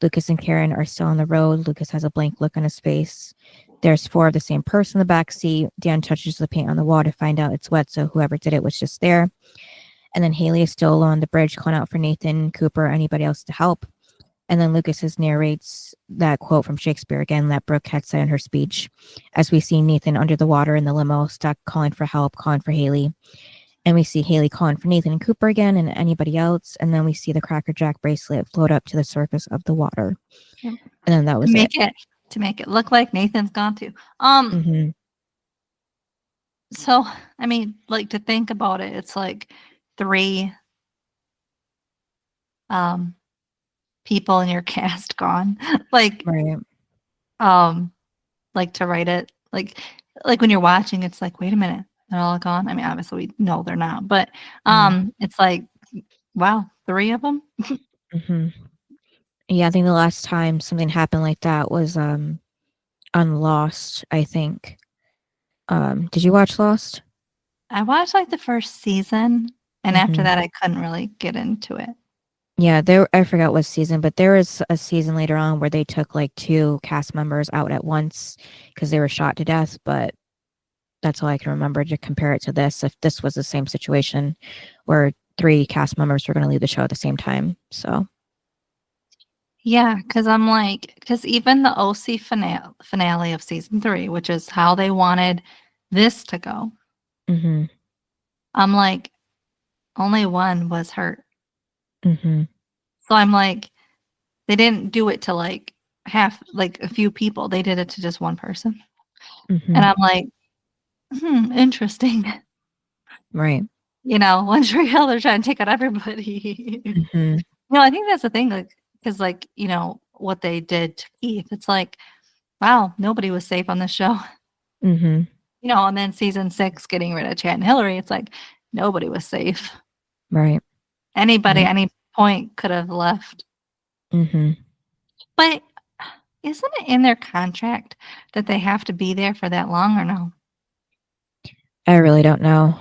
Lucas and Karen are still on the road. Lucas has a blank look on his face. There's 4 of the same person in the back seat. Dan touches the paint on the wall to find out it's wet, so whoever did it was just there. And then Haley is still alone on the bridge calling out for Nathan, Cooper, anybody else to help. And then Lucas narrates that quote from Shakespeare again that Brooke had said in her speech, as we see Nathan under the water in the limo, stuck, calling for help, calling for Haley. And we see Haley calling for Nathan and Cooper again and anybody else. And then we see the Cracker Jack bracelet float up to the surface of the water. Yep. And then that was to make it look like Nathan's gone too. So, I mean, like, to think about it, it's like 3 people in your cast gone. Like, right. Like, to write it, like when you're watching, it's like, wait a minute, they're all gone. I mean, obviously we know they're not, but it's like, wow, 3 of them. Yeah, I think the last time something happened like that was on Lost, I think. Did you watch Lost? I watched like the first season, and after that I couldn't really get into it. Yeah, I forgot what season, but there was a season later on where they took like 2 cast members out at once because they were shot to death, but that's all I can remember to compare it to this. If this was the same situation where 3 cast members were going to leave the show at the same time, so. Yeah, because even the OC finale of season 3, which is how they wanted this to go, Mm-hmm. I'm like, only one was hurt. Mm-hmm. So I'm like, they didn't do it to like half, like a few people. They did it to just one person. Mm-hmm. And I'm like, interesting. Right. One Tree Hill, they're trying to take out everybody. Mm-hmm. I think that's the thing, like, because, like, what they did to Keith, it's like, wow, nobody was safe on this show. Mm-hmm. And then season 6, getting rid of Chad and Hillary, it's like, nobody was safe. Right. Anybody, Right. at any point could have left. Mm-hmm. But isn't it in their contract that they have to be there for that long or no? I really don't know.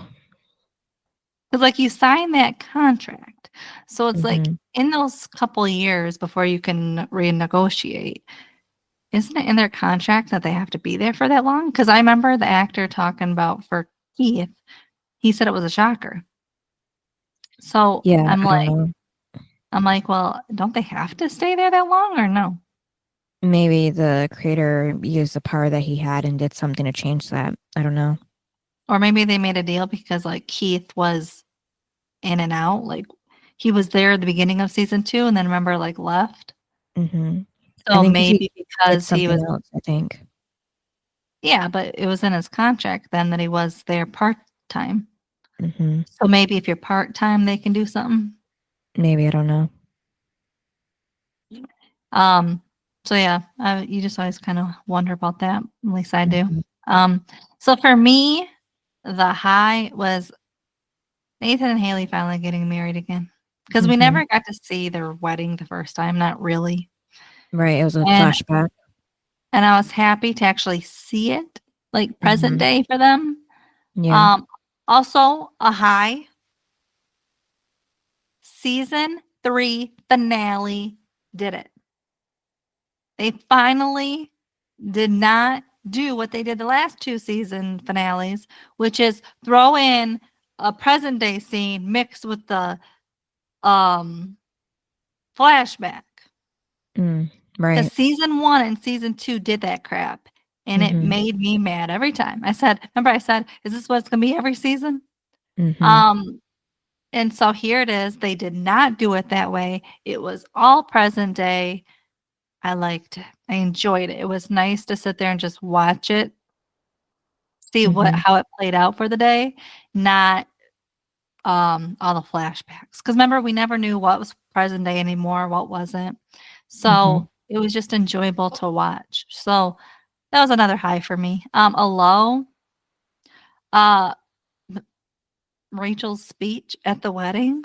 Because, like, you sign that contract. So it's like, Mm-hmm. in those couple years before you can renegotiate, isn't it in their contract that they have to be there for that long? Because I remember the actor talking about for Keith, he said it was a shocker. So Yeah, I'm I don't like, know. well, don't they have to stay there that long or no? Maybe the creator used the power that he had and did something to change that. I don't know. Or maybe they made a deal because, like, Keith was in and out. Like, he was there at the beginning of season 2 and then, remember, like, left. Mm-hmm. I So think he maybe did because he something was, else, I think. yeah, but it was in his contract then that he was there part-time. Mm-hmm. So maybe if you're part-time, they can do something. Maybe, I don't know. So yeah, you just always kind of wonder about that. At least I do. Mhm. So for me, the high was Nathan and Haley finally getting married again. Because we Mhm. never got to see their wedding the first time, not really. Right, it was a And flashback. and I was happy to actually see it, like, present Mhm. day for them. Yeah. Also a high, season 3 finale did it. They finally did not do what they did the last 2 season finales, which is throw in a present day scene mixed with the flashback. Mm, Because right. season 1 and season 2 did that crap, and it Mhm. made me mad every time. I said, "Is this what it's gonna be every season?" Mhm. Um, and so here it is. They did not do it that way. It was all present day. I liked it. I enjoyed it. It was nice to sit there and just watch it, see Mhm. how it played out for the day, not all the flashbacks. Because remember, we never knew what was present day anymore, what wasn't. Mhm. So it was just enjoyable to watch. So that was another high for me. A low, uh, Rachel's speech at the wedding,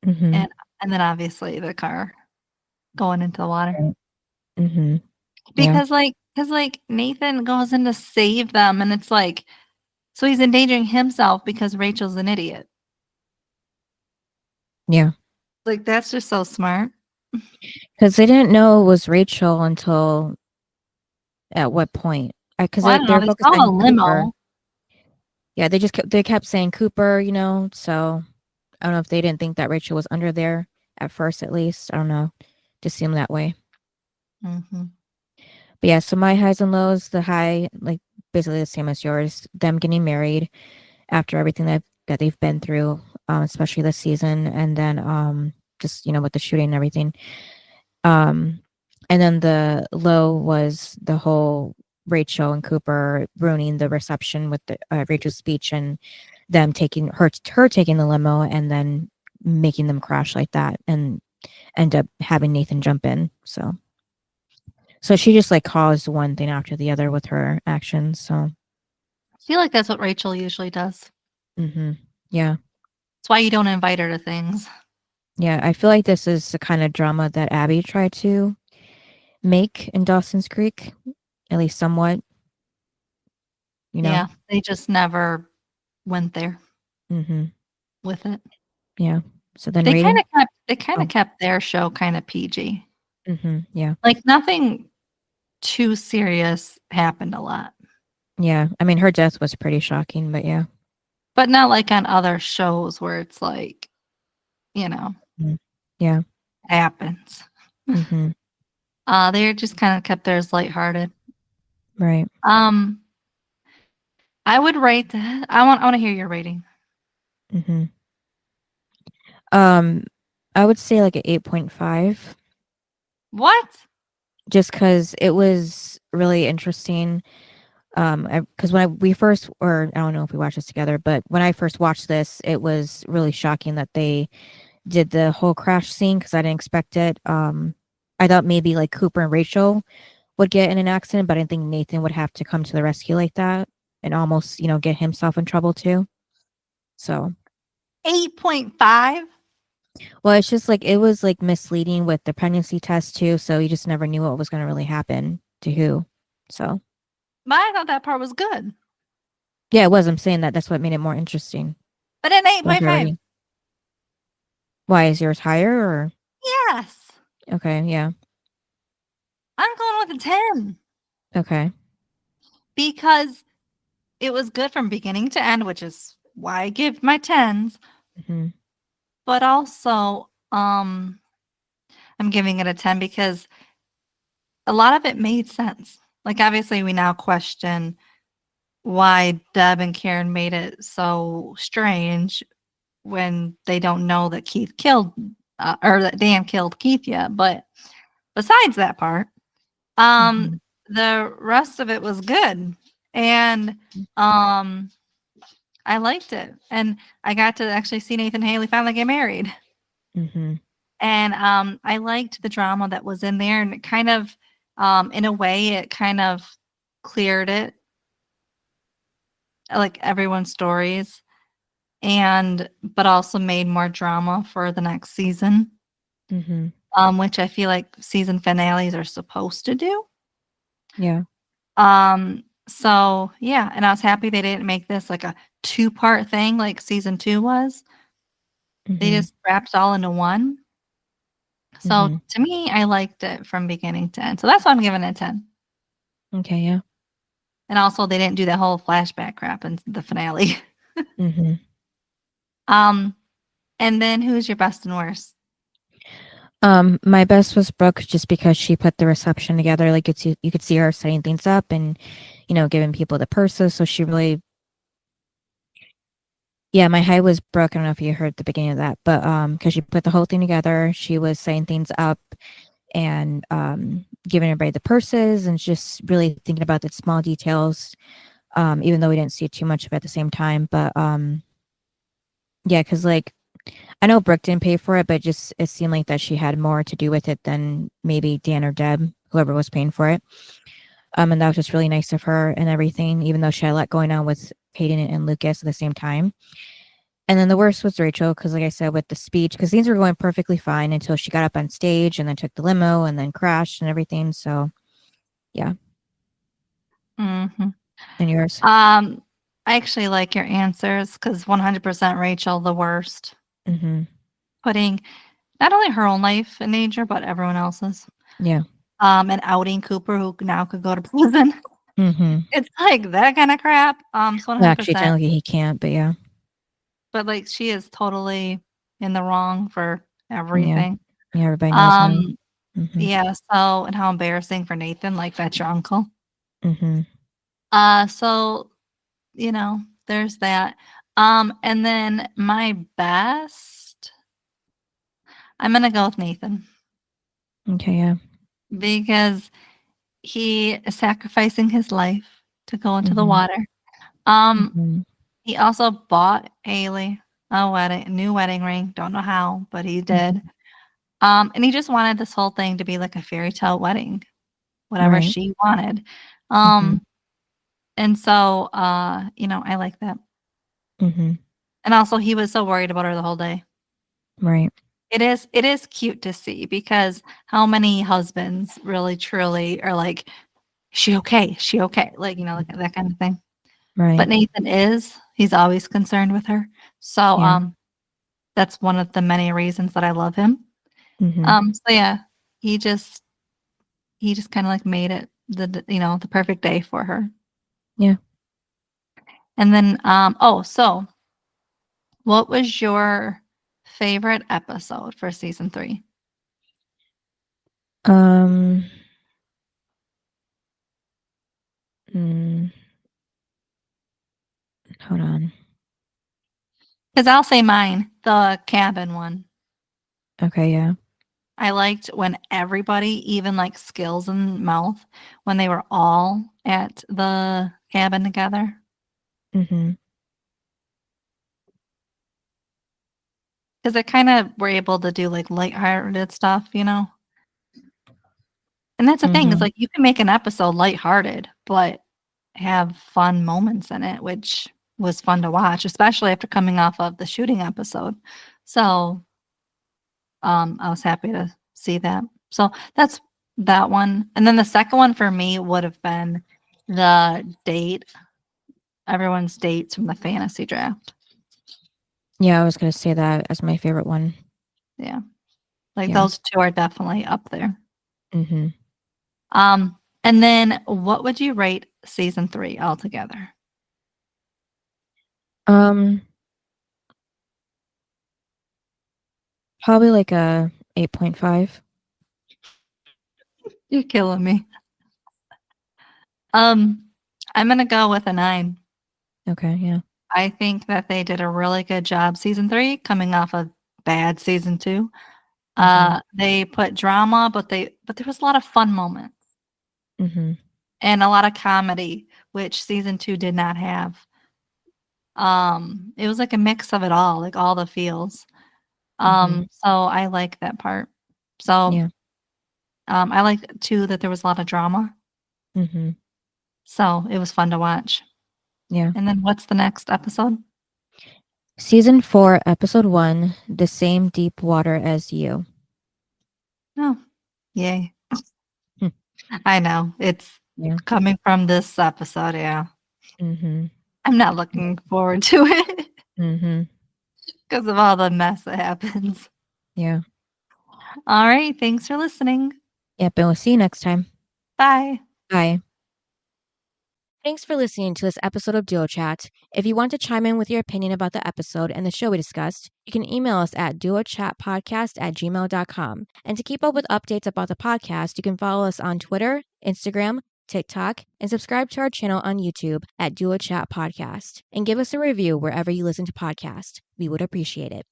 Mhm. and then obviously the car going into the water. Right. Mhm. Yeah. Because Nathan goes in to save them, and it's like, so he's endangering himself because Rachel's an idiot. Yeah. Like, that's just so smart. Because they didn't know it was Rachel until at what point? Because Well, I don't they know. were They focused saw a on Cooper. limo. Yeah, they kept saying Cooper, so I don't know if they didn't think that Rachel was under there at first, at least. I don't know. Just seemed that way. Mhm. But yeah, so my highs and lows, the high, like basically the same as yours, them getting married after everything that they've been through, especially this season, and then just with the shooting and everything. And then the low was the whole Rachel and Cooper ruining the reception with the Rachel's speech and them taking her taking the limo and then making them crash like that and end up having Nathan jump in. So she just like caused one thing after the other with her actions. So I feel like that's what Rachel usually does. yeah. That's why you don't invite her to things. Yeah. I feel like this is the kind of drama that Abby tried to make in Dawson's Creek, at least somewhat, Yeah, they just never went there Mm-hmm. with it. Yeah. So then They rating? kind Oh. of kept their show kind of PG. Mm-hmm. Yeah. Like, nothing too serious happened a lot. Yeah. I mean, her death was pretty shocking, but yeah. But not like on other shows where it's like, Mm. Yeah. happens. Mm-hmm. They just kind of kept theirs lighthearted. Right. I would rate that. I want to hear your rating. Mm-hmm. I would say like an 8.5. What? Just because it was really interesting. Because we first, or I don't know if we watched this together, but when I first watched this, it was really shocking that they did the whole crash scene because I didn't expect it. I thought maybe like Cooper and Rachel would get in an accident, but I didn't think Nathan would have to come to the rescue like that and almost, get himself in trouble too. So, 8.5? well, it's just like it was like misleading with the pregnancy test too. So you just never knew what was going to really happen to who. So, But I thought that part was good. yeah, it was. I'm saying that's what made it more interesting. But an Like 8.5. already. Why is yours higher or? Yes. Okay, yeah. I'm going with a 10 Okay. because it was good from beginning to end, which is why I give my 10s. Hmm. But also, I'm giving it a 10 because a lot of it made sense. Like, obviously, we now question why Deb and Karen made it so strange when they don't know that Keith killed, or that Dan killed Keith yet. But besides that part, Hmm. the rest of it was good. And um, I liked it. And I got to actually see Nathan and Haley finally get married. Hmm. And I liked the drama that was in there. And it kind of, in a way, it kind of cleared it, like everyone's stories, and but also made more drama for the next season, Hmm. which I feel like season finales are supposed to do. Yeah. So yeah, and I was happy they didn't make this like a two-part thing like season 2 was. They Hmm. just wrapped it all into one. Hmm. So to me, I liked it from beginning to end. So that's why I'm giving it a 10. Okay, yeah. And also they didn't do that whole flashback crap in the finale. Hmm. Um, and then who's your best and worst? My best was Brooke just because she put the reception together. Like you could see her setting things up and, giving people the purses. So she really, yeah, my high was Brooke. I don't know if you heard the beginning of that, but because she put the whole thing together, she was setting things up and giving everybody the purses and just really thinking about the small details. Even though we didn't see too much of it at the same time, but yeah, because like I know Brooke didn't pay for it, but just it seemed like that she had more to do with it than maybe Dan or Deb, whoever was paying for it. And that was just really nice of her and everything, even though she had a lot going on with Peyton and Lucas at the same time. And then the worst was Rachel, because like I said, with the speech, because things were going perfectly fine until she got up on stage and then took the limo and then crashed and everything. So yeah. Mm-hmm. And yours? I actually like your answers because 100% Rachel, the worst. Mm-hmm. Putting not only her own life in danger, but everyone else's. Yeah. And outing Cooper, who now could go to prison. Mm-hmm. It's like that kind of crap. So Well, actually, 100%. technically he can't, but yeah. But like she is totally in the wrong for Yeah. everything. Yeah, everybody knows now. Mm-hmm. Yeah, so and how embarrassing for Nathan, like that's your uncle. Mm-hmm. So there's that. And then my best, I'm gonna go with Nathan Okay, yeah. because he is sacrificing his life to go into the Mm-hmm. water. Um, Mm-hmm. he also bought Haley a new wedding ring. Don't know how, but he did. And he just wanted this whole thing to be like a fairy tale wedding, whatever Right. she wanted. Mm-hmm. And so I like that. Mm-hmm. And also he was so worried about her the whole day. Right. It is cute to see because how many husbands really truly are like, "Is she okay? Is she okay?" Like, like that kind of thing. Right. But Nathan he's always concerned with her. So, Yeah. that's one of the many reasons that I love him. Mm-hmm. So yeah, he just kind of like made it the perfect day for her. Yeah. And then so what was your favorite episode for season 3? Mm, hold on. Because I'll say mine, the cabin one. Okay, yeah. I liked when everybody, even like Skills and Mouth, when they were all at the cabin together. Mm-hmm. Because they kind of were able to do like lighthearted stuff, you know? And that's the thing, is Mm-hmm. like you can make an episode lighthearted, but have fun moments in it, which was fun to watch, especially after coming off of the shooting episode. So I was happy to see that. So that's that one. And then the second one for me would have been the date, everyone's dates from the fantasy draft. Yeah, I was gonna say that as my favorite one. Yeah. Like Yeah. those two are definitely up there. Mm-hmm. And then what would you rate season 3 altogether? Probably like a 8.5. You're killing me. I'm gonna go with a 9. Okay, yeah. I think that they did a really good job season 3 coming off of bad season 2. They put drama, but there was a lot of fun moments Mm-hmm. and a lot of comedy, which season 2 did not have. It was like a mix of it all, like all the feels. So I like that part. So Yeah. I like too that there was a lot of drama. Mm-hmm. So it was fun to watch. Yeah. And then what's the next episode? Season 4, episode 1, The Same Deep Water as You. Oh, yay. Hmm. I know. It's Yeah. coming from this episode, yeah. Mm-hmm. I'm not looking forward to it Mm-hmm. because of all the mess that happens. Yeah. All right. Thanks for listening. Yep, and we'll see you next time. Bye. Bye. Thanks for listening to this episode of Duo Chat. If you want to chime in with your opinion about the episode and the show we discussed, you can email us at duochatpodcast@gmail.com. And to keep up with updates about the podcast, you can follow us on Twitter, Instagram, TikTok, and subscribe to our channel on YouTube at Duo Chat Podcast. And give us a review wherever you listen to podcasts. We would appreciate it.